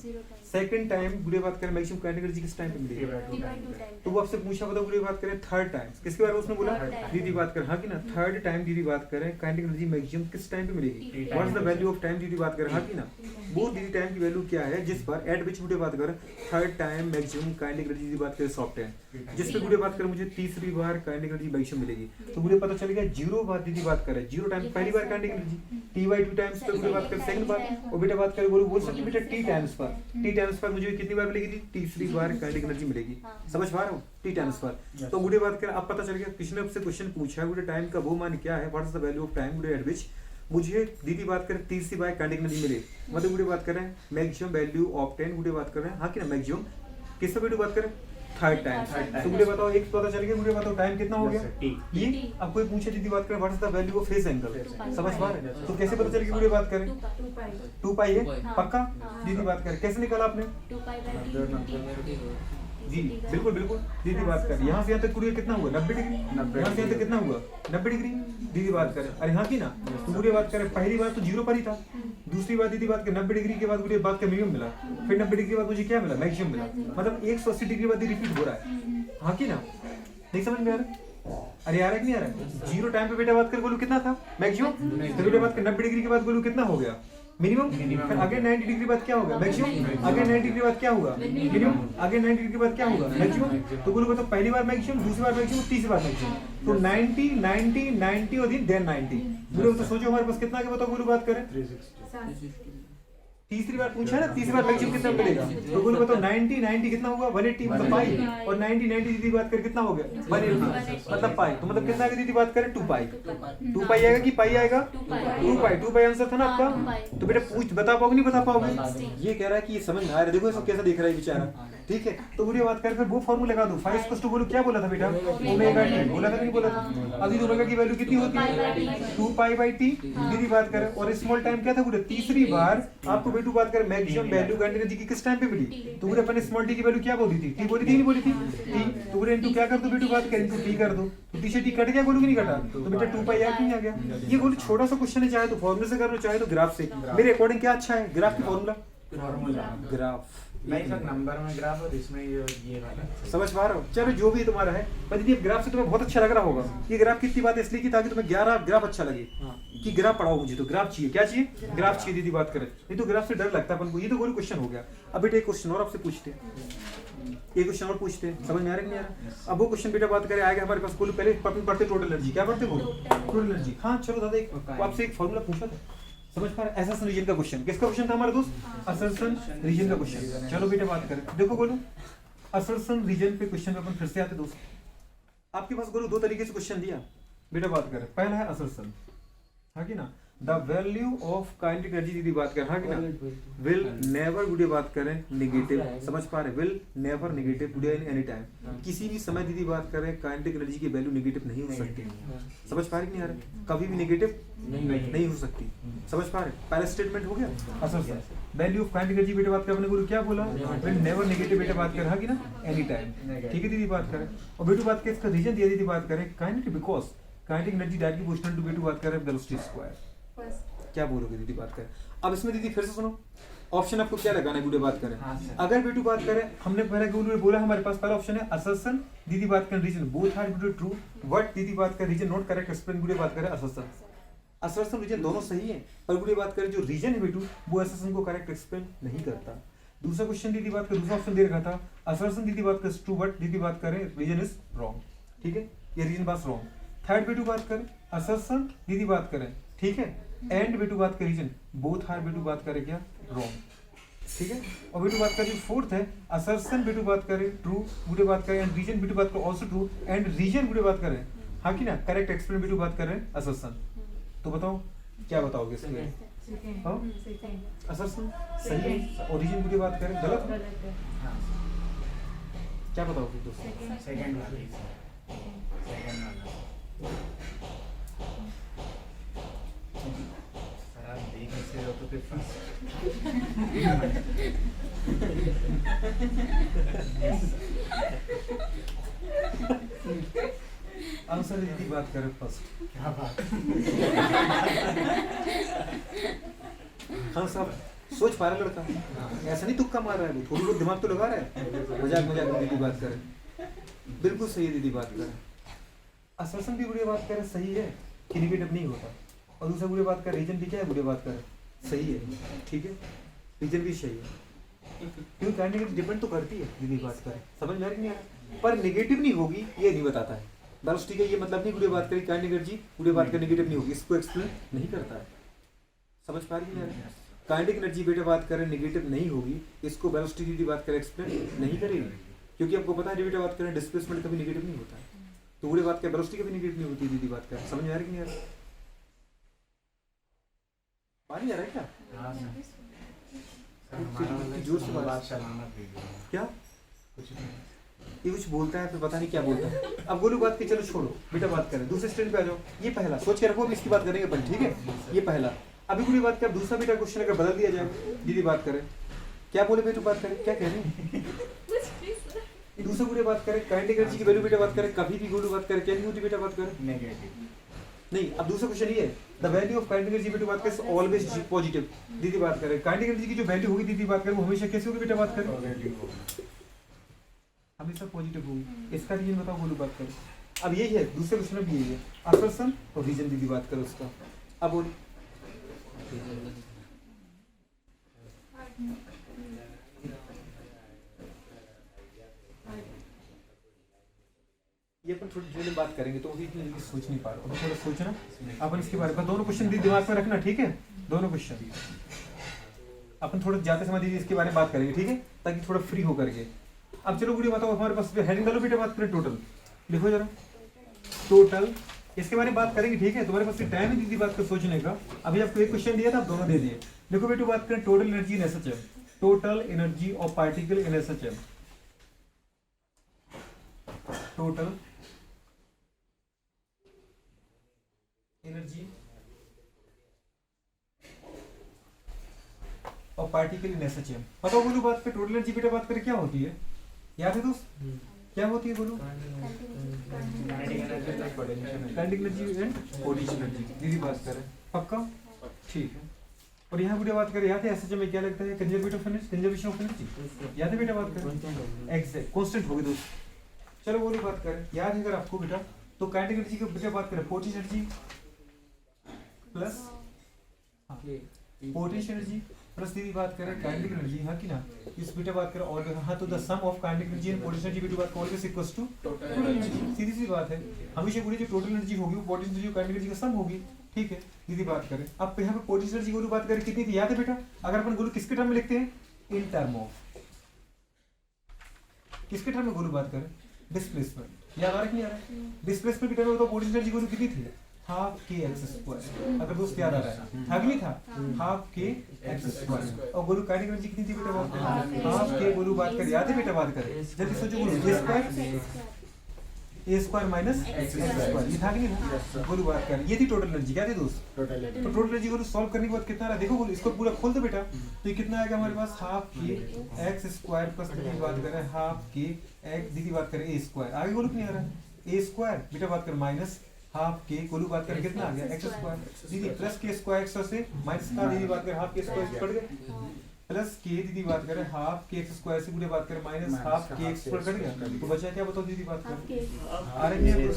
सेकंड टाइम बुरे बात करें मैक्सिमम काइनेटिक किस टाइम पे मिलेगी तो वो आपसे पूछा बताओ बुरे बात करें थर्ड टाइम किसके बारे में उसने बोला दीदी बात कर हाँ की ना थर्ड टाइम दीदी बात करें काइनेटिक एनर्जी मैक्सिमम किस टाइम पे मिलेगी what is the value of time दीदी बात करें हाँ की ना वो दीदी टाइम की वैल्यू क्या है जिस पर एट विच बुरे बात करें third time maximum kinetic energy दीदी बात करें सॉफ्ट है जिस पे बुरे बात करें मुझे तीसरी बार काइनेटिक एनर्जी मैक्सिमम मिलेगी तो मुझे पता चल गया 0 बार दीदी बात करें 0 टाइम पहली बार kinetic energy t by 2 times पे मुझे बात करें सेकंड बार और बेटा बात करें बोल सकते बेटा t टाइम्स पर मुझे कितनी बार मिलेगी तीसरी बार काइनेटिक एनर्जी मिलेगी समझ पा रहे हो t टाइम्स पर तो मुझे बात करें अब पता चल गया किसी ने आपसे क्वेश्चन पूछा है मुझे टाइम का वो मान क्या है what is the value of time मुझे एट विच मुझे दीदी बात करें तीसरी बार काइनेटिक एनर्जी मिले मतलब मुझे बात करें मैक्सिमम वैल्यू ऑफ 10 मुझे बात कर रहे हैं हाँ कि ना मैक्सिमम किससे वीडियो बात करें थर्ड टाइम तो मुझे बताओ एक पता चल गया मुझे बताओ टाइम कितना हो गया ये अब कोई पूछे दीदी बात करें what is the value of phase angle समझ पा रहे हैं तो कैसे पता चल गया मुझे बात करें 2 पाई है पक्का दीदी बात करें कैसे निकाला आपने 2 पाई बाय जी बिल्कुल बिल्कुल दीदी बात कर यहाँ से यहाँ तक कुड़िया कितना हुआ 90 डिग्री यहाँ से यहाँ तक कितना हुआ 90 डिग्री दीदी बात करें अरे यहाँ की ना तो मुझे बात करें पहली बार तो 0 पर ही था दूसरी बार दीदी बात करें 90 डिग्री के बाद मुझे बात का मिनिमम मिला फिर 90 डिग्री के बाद मुझे क्या मिला मैक्सिमम मिला मतलब 180 डिग्री बाद रिपीट हो रहा है हाँ की ना नहीं समझ में आ रहा अरे आ रहा है कि नहीं आ रहा 0 टाइम पे बेटा बात कर बोलू कितना था मैक्सिमम तो बेटा बात कर 90 डिग्री के बाद बोलू कितना हो गया मिनिमम फिर आगे 90 डिग्री बाद क्या होगा मैक्सिमम आगे 90 डिग्री बाद क्या होगा मिनिमम आगे 90 डिग्री बाद क्या होगा मैक्सिमम तो बोलो बताओ पहली बार मैक्सिमम दूसरी बार मैक्सिमम तीसरी बार मैक्सिमम तो 90 90 90 और देन 90 बोलो तो सोचो हमारे पास कितना के बताओ बोलो बात करें 360 तीसरी बार पूछा ना तीसरी बार मैक्सिमम कितना मिलेगा तो बोलो बताओ 90 90 कितना होगा 180 मतलब पाई और 90 90 दीदी बात कर कितना हो गया 180 मतलब पाई तो मतलब कितना की दीदी बात करें 2 पाई 2 पाई आएगा कि पाई आएगा 2 पाई आंसर था ना आपका तो बेटा पूछ बता पाओगे नहीं बता पाओगे ये कह रहा है कि ये समझ में आ रहा है देखो इसको कैसा देख रहा है बेचारा ठीक है तो बुरी बात कर फिर वो फॉर्मूला लगा दो 5 + 2 बोलो क्या बोला था बेटा ओमेगा टी बोला था नहीं बोला था अभी ओमेगा की वैल्यू कितनी होती है 2 पाई बाई टी दीदी बात करें और स्मॉल टाइम क्या था बोले तीसरी बार आपको बेटू बात करें मैक्सिमम वैल्यू काइनेटिक एनर्जी की किस टाइम पे मिली तो बोले अपन स्मॉल टी की वैल्यू क्या बोली थी टी बोली थी नहीं बोली थी टी तो बोले इनटू क्या कर दो बेटू बात करें इनटू टी कर दो तो टी से टी कट गया बोलू कि नहीं कटा तो बेटा 2 पाई आ गया ये बोले छोटा सा क्वेश्चन है चाहे तो फॉर्मूले से कर लो चाहे तो ग्राफ से मेरे अकॉर्डिंग क्या अच्छा है ग्राफ की फॉर्मूला ग्राफ नहीं सर नंबर में ग्राफ और इसमें ये वाला समझ पा रहे हो चलो जो भी तुम्हारा है पर दीदी ग्राफ से तुम्हें बहुत अच्छा लग रहा होगा ये ग्राफ कितनी बात इसलिए की ताकि तुम्हें 11 ग्राफ अच्छा लगे कि ग्राफ पढ़ाओ मुझे तो ग्राफ चाहिए क्या चाहिए ग्राफ चाहिए दीदी बात करें नहीं तो ग्राफ से डर लगता है अपन को ये तो कोई क्वेश्चन हो गया अब बेटा एक क्वेश्चन और आपसे पूछते एक क्वेश्चन और पूछते समझ में आ रहा है नहीं आ रहा अब वो क्वेश्चन बेटा बात करें आएगा हमारे पास पहले पढ़ते टोटल एनर्जी क्या पढ़ते वो टोटल एनर्जी हाँ चलो दादा एक आपसे एक फॉर्मूला पूछा था समझ पा रहे असर्शन रीजन का क्वेश्चन किसका क्वेश्चन था हमारे दोस्त असर्शन रीजन का क्वेश्चन चलो बेटा बात करें देखो बोलो असर्शन रीजन पे क्वेश्चन पे अपन फिर से आते दोस्त आपके पास बोलो 2 तरीके से क्वेश्चन दिया बेटा बात करें पहला है असर्शन हाँ कि ना the value of kinetic energy दीदी बात करें हाँ कि ना विल नेवर बुढ़े बात करें नेगेटिव समझ पा रहे विल नेवर नेगेटिव बुढ़े इन एनी टाइम किसी भी समय दीदी बात करें काइनेटिक एनर्जी की वैल्यू नेगेटिव नहीं हो सकती समझ पा रहे नहीं आ रहे कभी भी नेगेटिव नहीं हो सकती समझ पा रहे पहला स्टेटमेंट हो गया assertion value of kinetic energy बेटा बात कर अपने गुरु क्या बोला विल नेवर नेगेटिव बेटा बात कर हाँ कि ना एनी टाइम ठीक है दीदी बात करें और बेटू बात के इसका रीजन दिया दीदी बात करें kinetic because kinetic energy directly proportional to बेटू बात करें वेलोसिटी स्क्वायर क्या बोलोगे दीदी बात करें अब इसमें दीदी फिर से सुनो ऑप्शन आपको क्या लगाना है गुडे बात करें अगर बेटू बात करें हमने पहले गुडे बोला हमारे पास पहला ऑप्शन है असर्शन दीदी बात करें रीजन बोथ आर गुडे ट्रू व्हाट दीदी बात करें रीजन नॉट करेक्ट एक्सप्लेन गुडे बात करें असर्शन असर्शन रीजन दोनों सही है पर गुडे बात करें जो रीजन है बेटू वो असर्शन को करेक्ट एक्सप्लेन नहीं करता दूसरा क्वेश्चन दीदी बात कर, दूसरा ऑप्शन दे रखा था असर्शन दीदी बात कर ट्रू बट दीदी बात करें रीजन इज रॉन्ग, ठीक है, ये रीजन बात रॉन्ग। थर्ड बेटू बात करें असर्शन दीदी बात करें, ठीक है, एंड बेटू बात कर रीजन बोथ आर बेटू बात करें क्या रॉन्ग, ठीक है। और बेटू बात करें फोर्थ है असर्शन बेटू बात करें ट्रू बुढ़े बात करें एंड रीजन बेटू बात करें ऑल्सो ट्रू एंड रीजन बुढ़े बात करें, हाँ कि ना, करेक्ट एक्सप्लेन बेटू बात करें असर्शन। तो बताओ क्या बताओगे इसके लिए? हाँ असर्शन सही है और रीजन बुढ़े बात करें गलत है, क्या बताओगे दोस्तों? सेकंड वाली सेकंड वाला सर आप देख ऐसे हो तो फिर आंसर दीदी बात करें फर्स्ट। क्या बात हाँ साहब सोच पा रहा लड़का, ऐसा नहीं तुक्का मार रहा है, वो थोड़ी बहुत दिमाग तो लगा रहा है, मजाक मजाक में दीदी बात करें, बिल्कुल सही है दीदी बात करें। असर्शन भी बुढ़े बात करें सही है कि निगेटिव नहीं होता, और दूसरा बुढ़े बात करें रीजन भी क्या है बुढ़े बात करें सही है, ठीक है, रीजन भी सही है, क्योंकि कैंडिडेट डिपेंड तो करती है दीदी बात करें, समझ में आ रही नहीं आ रहा, पर निगेटिव नहीं होगी ये नहीं बताता है बस, ठीक है, ये मतलब नहीं बुढ़े बात करें कैंडिडेट जी बुढ़े बात करें निगेटिव नहीं होगी, इसको एक्सप्लेन नहीं करता है, समझ पा रही है? काइनेटिक एनर्जी बेटा बात करें निगेटिव नहीं होगी, इसको वेलोसिटी बात करें एक्सप्लेन नहीं करेगी, क्योंकि आपको पता है बेटा बात करें डिस्प्लेसमेंट कभी निगेटिव नहीं होता है, तो बुढ़े बात करें वेलोसिटी कभी निगेटिव नहीं होती दीदी बात करें, समझ में आ रही नहीं आ रही? पानी आ रहा है क्या? हाँ सर सर हमारा वाला जोर से बात चलाना पड़ेगा क्या? कुछ नहीं ये कुछ बोलता है फिर पता नहीं क्या बोलता है। अब गोलू बात की चलो छोड़ो बेटा बात करें, दूसरे स्टैंड पे आ जाओ, ये पहला सोच के रखो, अभी इसकी बात करेंगे अपन, ठीक है, ये पहला। अभी बुरी बात कर, दूसरा बेटा क्वेश्चन अगर बदल दिया जाए दीदी बात करें, क्या बोले बेटा बात करें, क्या कह रहे हैं? दूसरा बुरी बात करें काइनेटिक एनर्जी की वैल्यू बेटा बात करें कभी भी गोलू बात करें क्या नहीं होती बेटा बात करें नेगेटिव नहीं। अब दूसरा क्वेश्चन ये है the value of kinetic energy बेटा बात करें ऑलवेज पॉजिटिव दीदी बात करें, काइनेटिक एनर्जी की जो वैल्यू होगी दीदी बात करें वो हमेशा कैसे होगी बेटा बात करें, हमेशा पॉजिटिव होगी। इसका रीजन बताओ गोलू बात करें। अब यही है दूसरे क्वेश्चन में भी यही है आकर्षण और रीजन दीदी बात करो उसका। अब बोल ये अपन थोड़ी देर में बात करेंगे तो इतनी जल्दी सोच नहीं पा रहा हूँ, थोड़ा सोचना अपन इसके बारे में, दोनों क्वेश्चन दिमाग में रखना, ठीक है, दोनों क्वेश्चन अपन थोड़ा जाते समय दीदी इसके बारे में बात करेंगे, ठीक है, ताकि थोड़ा फ्री हो करके। अब चलो गुड़ी बताओ हमारे पास हेडिंग डालो बेटा बात करें टोटल, लिखो जरा टोटल, इसके बारे में बात करेंगे, ठीक है, तुम्हारे पास टाइम है दीदी बात कर सोचने का। अभी आपको एक क्वेश्चन दिया था आप दोनों दे दिए, देखो बेटा बात करें total energy in SHM, total energy of particle in SHM, total energy और पार्टिकल इन एसएचएम। बताओ बोलो बात पे टोटल एनर्जी बेटा बात करें क्या होती है, याद है दोस्त क्या होती है बोलो? Kinetic energy plus potential kinetic energy and potential energy दीदी बात करें, पक्का ठीक है। और यहाँ बेटा बात करें याद है एसएचएम में क्या लगता है, कंजर्वेशन ऑफ एनर्जी, याद है बेटा बात करें एग्जैक्ट कांस्टेंट होगी दोस्त। चलो बोलो बात करें, याद है अगर आपको बेटा तो काइनेटिक एनर्जी की बेटा बात करें potential energy plus potential energy plus दीदी बात करें काइनेटिक एनर्जी, हाँ कि ना, इस बेटा बात करें और हाँ तो the sum of kinetic energy and potential energy बेटा बात करें always equals to total energy, सीधी सी बात है, हमेशा पूरी जो टोटल एनर्जी होगी वो पोटेंशियल एनर्जी और काइनेटिक एनर्जी का सम होगी, ठीक है, दीदी बात करें। अब यहाँ पे पोटेंशियल एनर्जी की बात करें कितनी थी याद है बेटा, अगर अपन गोलू किसके टर्म में लिखते हैं, इन टर्म ऑफ किसके टर्म में गोलू बात करें, डिस्प्लेसमेंट, याद आ रहा है कि नहीं आ रहा है, डिस्प्लेसमेंट की टर्म में तो पोटेंशियल एनर्जी गोलू कितनी थी, हाफ के एक्स स्क्वायर, अगर दोस्त याद आ रहा है, था कि नहीं था, हाफ के एक्स स्क्वायर, और गोलू काइनेटिक एनर्जी कितनी थी बेटा बात करें, हाफ के गोलू बात कर, याद है बेटा बात करें, जल्दी सोचो गोलू ए स्क्वायर माइनस एक्स स्क्वायर, ये था कि नहीं था, गोलू बात कर, ये थी टोटल एनर्जी, क्या थी दोस्त, टोटल तो टोटल एनर्जी को सॉल्व करने के बाद कितना रहा देखो बोलो, इसको पूरा खोल दो बेटा, तो ये कितना आएगा हमारे पास, हाफ के एक्स स्क्वायर प्लस दीदी बात करें हाफ के एक्स दीदी बात करें ए स्क्वायर, आगे बोलो नहीं आ रहा है, ए स्क्वायर बेटा बात करें माइनस हाफ के गोलू बात करें कितना आ गया एक्स स्क्वायर, दीदी प्लस के स्क्वायर एक्स से माइनस का दीदी बात करें हाफ के स्क्वायर कट गया, प्लस के दीदी बात करें हाफ के एक्स स्क्वायर से पूरे बात करें माइनस हाफ के एक्स स्क्वायर कट गया, तो बचा क्या बताओ दीदी बात करें, आ रही है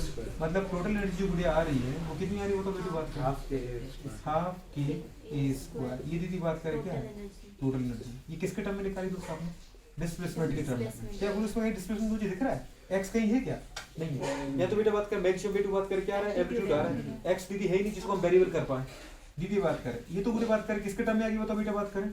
मतलब टोटल एनर्जी जो गुड़िया आ रही है वो कितनी आ रही है बताओ दीदी बात करें, हाफ के ए स्क्वायर, ये दीदी बात करें क्या है टोटल एनर्जी। ये किसके टर्म में निकाली दोस्तों आपने? डिस्प्लेसमेंट के टर्म में। Displacement। क्या बोलो इसमें डिस्प्लेसमेंट मुझे दिख रहा है? एक्स कहीं है क्या? नहीं है। या तो बेटा बात कर मैक्सिमम, बेटा बात कर क्या आ रहा है? एम्पलीट्यूड आ रहा है। एक्स दीदी है ही नहीं जिसको हम वेरिएबल कर पाए। दीदी बात करें ये तो पूरी बात करें किसके टर्म में आ गई बताओ बेटा बात करें।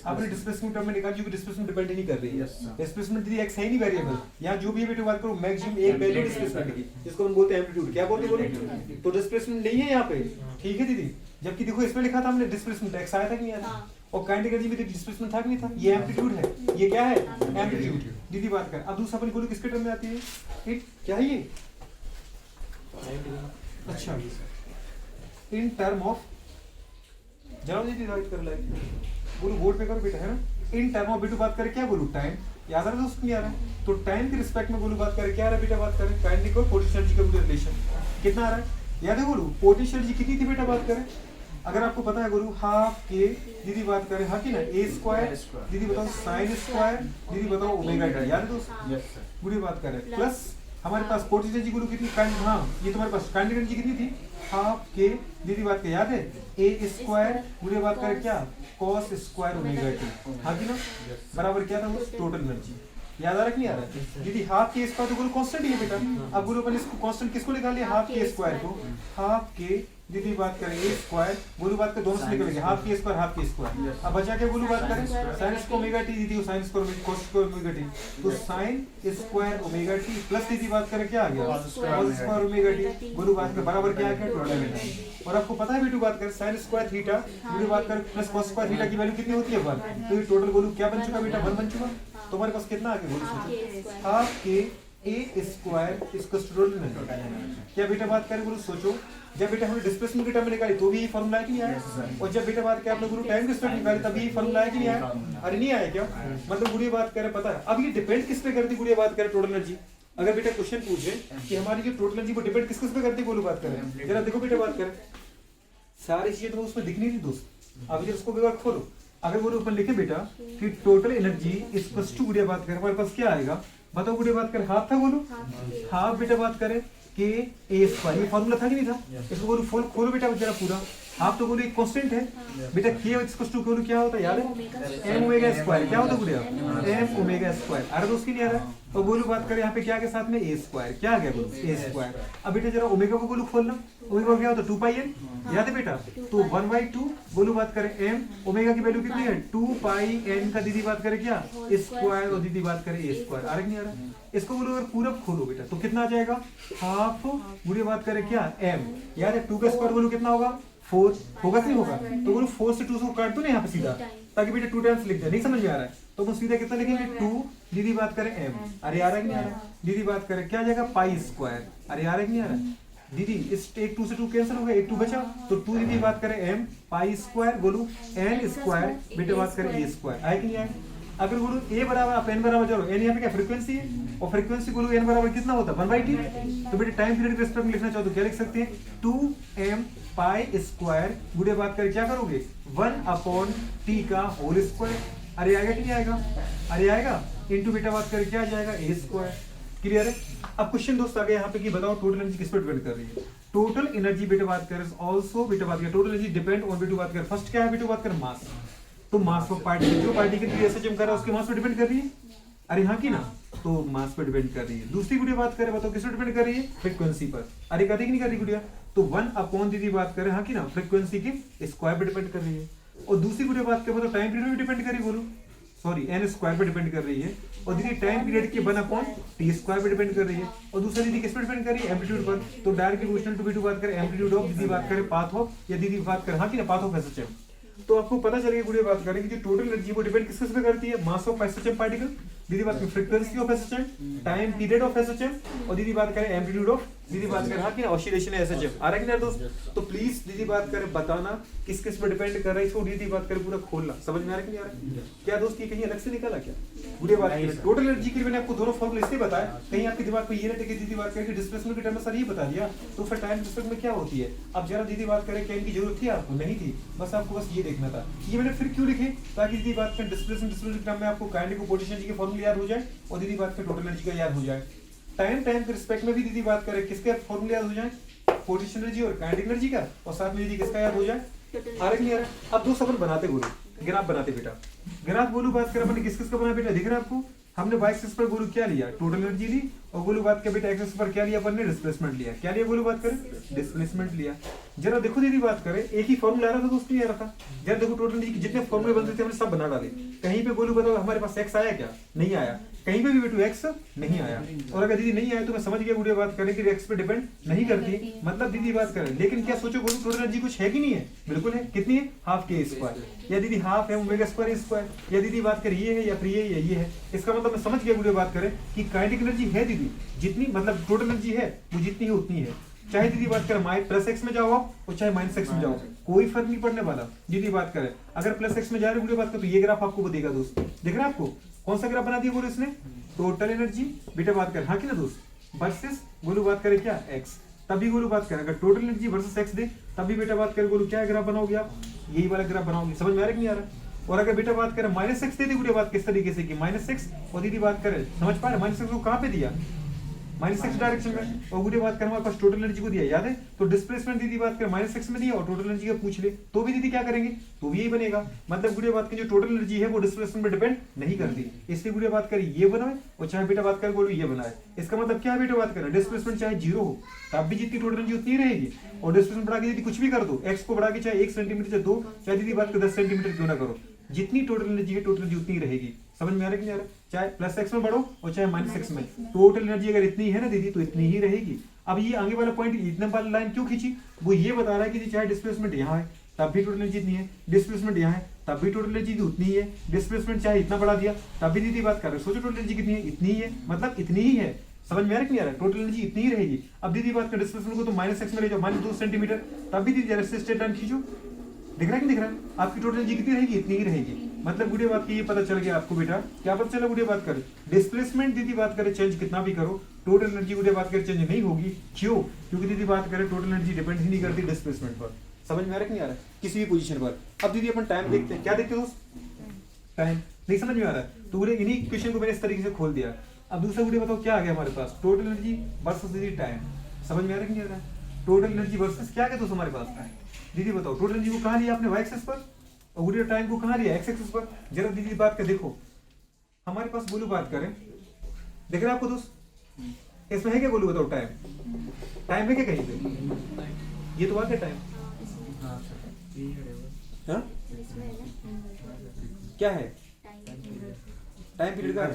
आपने डिस्प्लेसमेंट टर्म में निकाल क्योंकि डिस्प्लेसमेंट डिपेंड नहीं कर रही है। Yes, sir. डिस्प्लेसमेंट दीदी एक्स है ही नहीं वेरिएबल। यहाँ जो भी है बेटा बात करो मैक्सिमम एक वैल्यू डिस्प्लेसमेंट की जिसको हम बोलते हैं एम्पलीट्यूड। क्या बोलते बोलो? तो डिस्प्लेसमेंट नहीं है यहाँ पे, ठीक है दीदी। जबकि देखो इसमें लिखा था हमने डिस्प्लेसमेंट एक्स आया था कि नहीं आया था? और काइनेटिक एनर्जी में डिस्प्लेसमेंट था कि नहीं था? ये एम्पलीट्यूड है, ये क्या है? एम्पलीट्यूड। दीदी बात कर अब दूसरा अपन बोलो किसके टर्म में आती है? इट क्या है ये? अच्छा इन टर्म ऑफ, जाओ दीदी राइट कर लाइक बोलो बोर्ड पे करो बेटा है ना। इन टर्म ऑफ बेटू बात करें क्या बोलूं? टाइम। याद आ रहा है दोस्त नहीं आ रहा है? तो टाइम के रिस्पेक्ट में बोलूं बात करें क्या आ रहा है बेटा बात करें? काइनेटिक और पोटेंशियल एनर्जी का रिलेशन कितना आ रहा है? याद है बोलूं पोटेंशियल एनर्जी कितनी थी बेटा बात करें? अगर आपको पता है गुरु हाफ के दीदी बात करें हाँ की ना ए स्क्वायर, दीदी बताओ साइन स्क्वायर, दीदी बताओ ओमेगा टी। याद है दोस्त? Yes sir. पूरी बात करें प्लस हमारे पास पोटेंशियल एनर्जी गुरु कितनी? हाँ ये तुम्हारे पास काइनेटिक एनर्जी कितनी थी? हाफ के दीदी बात कर याद है ए स्क्वायर पूरी बात करें क्या? Cos square omega T. हाँ की ना बराबर क्या था वो? Total energy. याद आ रहा कि नहीं आ रहा? दीदी हाफ के स्क्वायर तो गुरु कांस्टेंट ही है बेटा। अब गुरु अपन इसको कांस्टेंट किसको निकाल लिया? हाफ के स्क्वायर को। हाफ के दीदी बात करें ए स्क्वायर बोलू बात कर दोनों से निकल गया हाफ के स्क्वायर हाफ के स्क्वायर। अब बचा के बोलू बात करें साइन स्क्वायर ओमेगा टी दीदी sine square cos square omega t. तो sine square omega t plus दीदी बात करें क्या आ गया? cos cos square omega t. बोलू बात कर बराबर क्या आ गया? Total energy. और आपको पता है बेटू बात कर साइन स्क्वायर थीटा बोलू बात कर प्लस cos स्क्वायर थीटा की वैल्यू कितनी होती है? 1। तो ये टोटल बोलू क्या बन चुका बेटा? 1 बन चुका। तो हमारे पास कितना आ गया बोलो? हाफ के ए स्क्वायर इसको टोटल एनर्जी। क्या बेटा बात करें बोलो सोचो जब बेटा हमने डिस्प्लेसमेंट की टर्म में निकाली तो भी यही फॉर्मूला है कि नहीं आया? और जब बेटा बात करें आपने गुरु टाइम डिस्प्लेसमेंट निकाली तभी यही फॉर्मूला है कि नहीं आया? अरे नहीं आया क्या? मतलब गुड़िया बात करें पता है अब ये डिपेंड किस पे करती है? गुड़िया बात करें टोटल एनर्जी। अगर बेटा क्वेश्चन पूछे कि हमारी जो टोटल एनर्जी वो डिपेंड किस पे करती है बोलो बात करें जरा देखो बेटा बात करें सारी चीजें तो उसमें दिख नहीं रही दोस्त। अब जब उसको भी बात खोलो अगर बोलो ऊपर लिखे बेटा कि टोटल एनर्जी इक्वल्स टू गुड़िया बात करें हमारे पास क्या आएगा? बताओ गुड़िया बात करें हाफ था बोलो हाफ बेटा बात करें के ए स्क्वायर ये फॉर्मूला था कि नहीं था? इसको बोलो फुल खोलो बेटा जरा पूरा हाफ तो बोलो एक कांस्टेंट है बेटा के इक्वल्स टू बोलो क्या होता है याद है? एम ओमेगा स्क्वायर क्या होता है गुड़िया? M omega square. अरे दोस्त की नहीं आ रहा तो बोलो बात करें यहाँ पे क्या के साथ में ए स्क्वायर क्या आ गया बोलो? ए स्क्वायर। अब बेटा जरा ओमेगा को बोलो खोलना ओमेगा क्या होता है? 2 पाई एन याद है बेटा? तो 1/2 बोलो बात करें एम ओमेगा की वैल्यू कितनी है? 2 पाई एन का दीदी बात करें क्या? स्क्वायर और दीदी बात करें ए स्क्वायर। आ रहा नहीं आ रहा? इसको बोलो अगर पूरा खोलो बेटा तो कितना आ जाएगा? हाफ बुरी बात करें क्या? एम याद है 2 का स्क्वायर बोलो कितना होगा? 4 होगा कि नहीं होगा? तो बोलो 4 से 2 को काट दो ना यहाँ पे सीधा ताकि बेटा 2 टाइम्स लिख दे। नहीं समझ में आ रहा है तो हम सीधा कितना लिखेंगे? 2 दीदी बात करें एम। अरे आ रहा है कि नहीं आ रहा? दीदी बात करें क्या आ जाएगा? Pi square. अरे आ रहा है कि नहीं आ रहा? दीदी इस एक 2 से 2 कैंसिल हो गया एक 2 बचा तो 2 दीदी बात करें एम पाई स्क्वायर बोलो एन स्क्वायर बेटा बात करें ए स्क्वायर। आए कि नहीं आए? अगर बोलो ए बराबर आप एन बराबर चलो एन यहाँ पे क्या फ्रीक्वेंसी है और फ्रीक्वेंसी बोलो एन बराबर कितना होता है? 1/t। तो बेटे टाइम पीरियड के रिस्पेक्ट में लिखना चाहो तो क्या लिख सकते हैं? 2m पाई स्क्वायर गुड़े बात करें क्या करोगे? 1/t का होल स्क्वायर। अरे आएगा कि नहीं आएगा? अरे आएगा इनटू बेटा बात करें क्या आ जाएगा? ए स्क्वायर। क्लियर है? अब क्वेश्चन दोस्त आ गया यहाँ पे कि बताओ टोटल एनर्जी किस पर डिपेंड कर रही है? टोटल एनर्जी बेटा बात करें ऑल्सो बेटा बात करें टोटल एनर्जी डिपेंड ऑन बेटा बात करें फर्स्ट क्या है बेटा बात करें? मास। तो मास ऑफ पार्टिकल जो पार्टिकल की एसएचएम कर रहा है उसके मास पे डिपेंड कर रही है। अरे हाँ की ना तो मास पे डिपेंड कर रही है। दूसरी गुड़िया बात करें बताओ किस पे डिपेंड कर रही है? फ्रीक्वेंसी पर। अरे कहती कि नहीं कर रही गुड़िया? तो 1 दीदी बात करें हाँ की ना फ्रीक्वेंसी के स्क्वायर पे डिपेंड कर रही है। और दूसरी गुड़िया बात करें बताओ टाइम पीरियड पे डिपेंड कर रही है बोलो सॉरी एन स्क्वायर पे डिपेंड कर रही है। और दीदी टाइम पीरियड के 1/t स्क्वायर पे डिपेंड कर रही है। और दूसरा दीदी किस पे डिपेंड कर रही है? एम्पलीट्यूड पर। तो direct proportional to B to बात करें एम्पलीट्यूड ऑफ दीदी बात करें पाथ ऑफ या दीदी बात करें हाँ की ना पाथ ऑफ एसएचएम। तो आपको पता चलेगा गुड़िया बात करें कि जो टोटल एनर्जी वो डिपेंड किस पे करती है? मास ऑफ एसएचएम पार्टिकल दीदी बात करें frequency of SHM time period of SHM और दीदी बात करें एम्पलीट्यूड ऑफ दीदी बात करें हाँ की ऑसिलेशन एसएचएम। आ रहा है कि नहीं दोस्त? तो प्लीज दीदी बात करें बताना किस किस पे डिपेंड कर रही है इसको दीदी बात करें पूरा खोलना। समझ में आ रहा है कि नहीं आ रहा? क्या दोस्त ये कहीं अलग से निकाला क्या? गुड़िया बात करें टोटल एनर्जी के लिए मैंने आपको दोनों फॉर्मूले इसलिए बताया कहीं आपके दिमाग में ये ना टिके दीदी बात करें कि डिस्प्लेसमेंट के टर्म में सर ये बता दिया तो फिर टाइम डिस्प्लेसमेंट में क्या होती है? अब जरा दीदी बात करें क्या इनकी जरूरत थी आपको? नहीं थी। बस आपको बस ये देखना था। ये मैंने फिर क्यों लिखे? ताकि दीदी बात करें डिस्प्लेसमेंट के टर्म में आपको काइनेटिक और पोटेंशियल एनर्जी के फॉर्मूले याद हो जाए और दीदी बात करें टोटल एनर्जी का याद हो जाए। टाइम के रिस्पेक्ट में भी दीदी बात करें किसके फॉर्मूले याद हो जाए? पोटेंशियल एनर्जी और काइनेटिक एनर्जी का और साथ में दीदी किसका याद हो जाए? आ रहा नहीं आ रहा? अब दो अपन बनाते गुरु ग्राफ बनाते बेटा। ग्राफ गोलू बात कर अपन किस किस का बना बेटा, दिख रहा है आपको? हमने y एक्सिस पर गोलू क्या लिया, टोटल एनर्जी ली, और गोलू बात कर बेटा x एक्सिस पर क्या लिया अपन ने, डिस्प्लेसमेंट लिया। क्या लिया गोलू बात करें, डिस्प्लेसमेंट लिया। जरा देखो दीदी बात करें, एक ही फॉर्मूला आ रहा था दोस्त नहीं आ रहा था। जरा देखो टोटल एनर्जी के जितने फॉर्मूले बनते थे हमने सब बना डाले। कहीं पे गोलू बताओ हमारे पास x आया क्या, नहीं आया। कहीं पे भी बेटू x नहीं आया। और अगर दीदी नहीं आया तो मैं समझ गया वीडियो बात करें कि x पे डिपेंड नहीं करती, मतलब दीदी बात करें। लेकिन क्या सोचो गोलू टोटल एनर्जी कुछ है कि नहीं है, बिल्कुल है। कितनी है, हाफ के स्क्वायर, या दीदी हाफ है ओमेगा स्क्वायर स्क्वायर, या दीदी बात करें ये है या फिर ये है। इसका मतलब मैं समझ गया वीडियो बात करें कि काइनेटिक एनर्जी है दीदी जितनी, मतलब टोटल एनर्जी है वो जितनी है उतनी है। चाहे दीदी बात करें प्लस एक्स में जाओ आप और चाहे माइनस एक्स में जाओ, कोई फर्क नहीं पड़ने वाला। दीदी बात करें अगर प्लस एक्स में जा रहे वीडियो बात करें तो ये ग्राफ आपको वो देगा दोस्त, दिख रहा है आपको? कौन सा ग्राफ बना दिया बोलो इसने, टोटल एनर्जी बेटा बात करें, हाँ कि ना दोस्त, वर्सेस गोलू बात करें क्या एक्स। तभी गोलू बात करें अगर टोटल एनर्जी वर्सेस एक्स दे तभी बेटा बात करें गोलू क्या ग्राफ बनाओगे आप, यही वाला ग्राफ बनाओगे। समझ में आ रहा है कि नहीं आ रहा? और अगर बेटा बात करें माइनस एक्स दे दी वीडियो बात किस तरीके से की माइनस एक्स, और दीदी बात करें समझ पा रहे माइनस एक्स को कहाँ पे दिया, माइनस एक्स डायरेक्शन में, और वीडियो बात करें हमारे पास टोटल एनर्जी को दिया, याद है? तो डिस्प्लेसमेंट दीदी बात करें माइनस एक्स में दिया और टोटल एनर्जी का पूछ ले तो भी दीदी क्या करेंगे, तो भी यही बनेगा। मतलब वीडियो बात करें जो टोटल एनर्जी है वो डिस्प्लेसमेंट पे डिपेंड नहीं करती, इसलिए वीडियो बात करें ये बनाए और चाहे बेटा बात करें बोलो ये बनाए। इसका मतलब क्या है बेटा बात करें, डिस्प्लेसमेंट चाहे 0 हो तब भी जितनी टोटल एनर्जी उतनी रहेगी, और डिस्प्लेसमेंट बढ़ा के यदि कुछ भी कर दो, एक्स को बढ़ा के चाहे 1 सेंटीमीटर से 2, चाहे दीदी बात करें 10 सेंटीमीटर क्यों ना करो, जितनी टोटल एनर्जी है टोटल एनर्जी उतनी रहेगी। समझ में आ रहा है कि नहीं आ रहा? चाहे प्लस एक्स में बढ़ो और चाहे माइनस एक्स में, टोटल एनर्जी अगर इतनी है ना दीदी तो इतनी ही रहेगी। अब ये आगे वाला पॉइंट इतने वाला लाइन क्यों खींची, वो ये बता रहा है कि चाहे डिस्प्लेसमेंट यहाँ है तब भी टोटल एनर्जी इतनी है, डिस्प्लेसमेंट यहाँ है तब भी टोटल एनर्जी उतनी ही है, डिस्प्लेसमेंट चाहे इतना बढ़ा दिया तब भी दीदी बात कर रहे, सोचो टोटल एनर्जी कितनी है, इतनी ही है, मतलब इतनी ही है। समझ में आ रहा है कि नहीं आ रहा? टोटल एनर्जी इतनी ही रहेगी। अब दीदी बात कर डिस्प्लेसमेंट को तो माइनस एक्स में ले जाओ, -2 सेंटीमीटर, तब भी दीदी जरा स्ट्रेट लाइन खींचो, दिख रहा है कि दिख रहा है? आपकी टोटल एनर्जी कितनी रहेगी, इतनी ही रहेगी। मतलब वीडियो बात की ये पता चल गया आपको बेटा, क्या पता चला वीडियो बात कर, डिस्प्लेसमेंट दीदी बात करे चेंज कितना भी करो टोटल एनर्जी वीडियो बात करे चेंज नहीं होगी। क्यों? क्योंकि दीदी बात करे टोटल एनर्जी डिपेंड ही नहीं करती डिस्प्लेसमेंट पर। समझ में आ रहा है कि नहीं आ रहा है? किसी भी पोजीशन पर। अब दीदी अपन टाइम देखते हैं, क्या देखते हो टाइम, नहीं समझ में आ रहा है? तो इन्हीं क्वेश्चन को मैंने इस तरीके से खोल दिया। अब दूसरा वीडियो बताओ क्या आ गया हमारे पास, टोटल एनर्जी वर्सेस दीदी टाइम। समझ में आ रहा है कि नहीं आ रहा है? टोटल एनर्जी वर्सेस क्या क्या दोस्त हमारे पास दीदी बताओ, टोटल एनर्जी को कहाँ लिया आपने y एक्सिस पर, और वीडियो टाइम को कहाँ लिया x एक्सिस पर। जरा दीदी बात कर देखो हमारे पास बोलू बात करें, देख रहे आपको दोस्त, इसमें है क्या बोलू बताओ, टाइम टाइम है क्या कहीं पे, ये तो आ गया टाइम, हाँ क्या है टाइम पीरियड का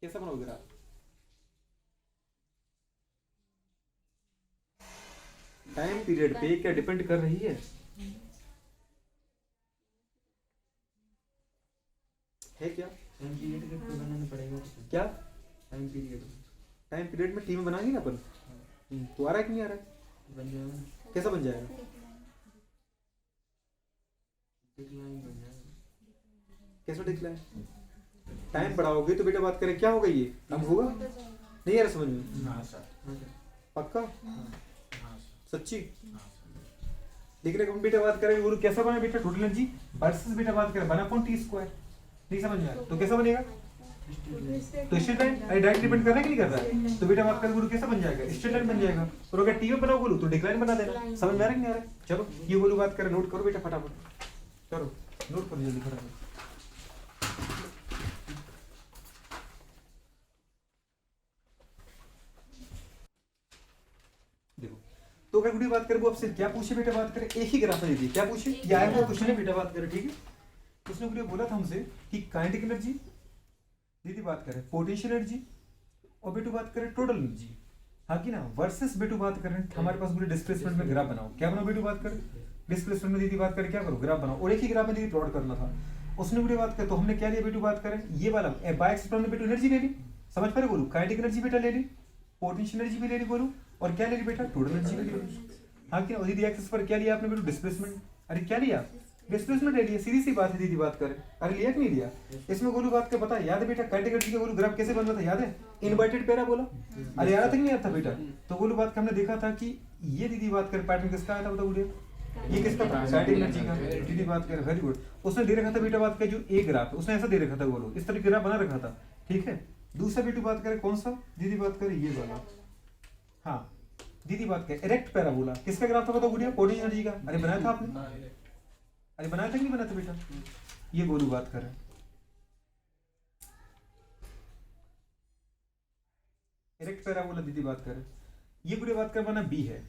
कैसा बनाओगे आप, टाइम पीरियड पे क्या डिपेंड कर रही है क्या टाइम पीरियड का तो बनाना पड़ेगा, क्या टाइम पीरियड में टी में बनाएंगे ना अपन, तो आ रहा है कि नहीं आ रहा है, बन जाएगा, कैसा बन जाएगा, डिक्लाइन बन जाएगा, कैसा डिक्लाइन, टाइम बढ़ाओगे तो बेटा बात करें क्या होगा, ये कम होगा, नहीं आ रहा समझ में, हाँ सर, पक्का सच्ची, लेकिन अगर हम बेटा बात करें वो कैसा बना बेटा, टोटल एनर्जी वर्सेस बेटा बात करें बना कौन टी स्क्वायर, नहीं समझ में आया तो कैसा बनेगा, तो स्ट्रेट लाइन, अरे डायरेक्ट डिपेंड कर रहा है कि नहीं कर रहा है, तो बेटा बात करें गुरु कैसा बन जाएगा, स्ट्रेट लाइन बन जाएगा। और अगर टी में बनाओ बोलू तो डिक्लाइन बना देना। समझ में आ रहा है कि नहीं आ रहा है? चलो ये बोलू बात करें, नोट करो बेटा फटाफट, करो नोट करो जल्दी फटाफट। देखो तो अगर वीडियो बात करें वो आपसे क्या पूछे बेटा बात करें, एक ही ग्राफ दे क्या पूछे, ये आया हुआ क्वेश्चन है बेटा बात करें, ठीक है। उसने वीडियो बोला था हमसे कि काइनेटिक एनर्जी दीदी बात करें, पोटेंशियल एनर्जी, और बेटू बात करें टोटल एनर्जी, हाँ कि ना, वर्सेस बेटू बात करें हमारे पास पूरे डिस्प्लेसमेंट में ग्राफ बनाओ, क्या बनाओ बेटू बात करें, डिस्प्लेसमेंट में दीदी बात करें क्या करो, ग्राफ बनाओ, और एक ही ग्राफ में दीदी प्लॉट करना था। उसने वीडियो बात करें तो हमने क्या लिया बेटू बात करें, ये वाला बाय एक्सप्रेशन में बेटू एनर्जी ले ली, समझ पा रहे बोलू, काइनेटिक एनर्जी बेटा ले ली, पोटेंशियल एनर्जी भी ले ली बोलू, और क्या ले ली बेटा, टोटल एनर्जी भी ले ली, हाँ कि ना। दीदी एक्सिस पर क्या लिया आपने बेटू, डिस्प्लेसमेंट, अरे क्या लिया, डिस्प्लेसमेंट ले लिया, सीधी सी बात है दीदी बात करें, अरे लिया कि नहीं लिया। इसमें गोलू बात का पता है, याद है बेटा काइनेटिक एनर्जी का गोलू ग्राफ कैसे बनता था, याद है, इनवर्टेड पैरा बोला, अरे याद था कि नहीं याद था बेटा। तो गोलू बात का हमने देखा था कि ये दीदी बात कर पैटर्न किसका आया था बता बोलिए, ये किसका था, काइनेटिक एनर्जी का, दीदी बात कर, वेरी गुड। उसने दे रखा था बेटा बात का जो ए ग्राफ, उसने ऐसा दे रखा था गोलू, इस तरह ग्राफ बना रखा था, ठीक है। दूसरा बेटू बात करें कौन सा, दीदी बात करें ये वाला, हाँ दीदी बात कर इरेक्ट पैराबोला किसका ग्राफ था बताओ गुड़िया? पोटेंशियल एनर्जी का। अरे बनाया था आपने? अरे बनाया था कि नहीं बनाया था बेटा? ये गोलू बात कर रहा है। इरेक्ट पैराबोला दीदी बात कर रहे हैं। ये गुड़िया बात कर बना बी है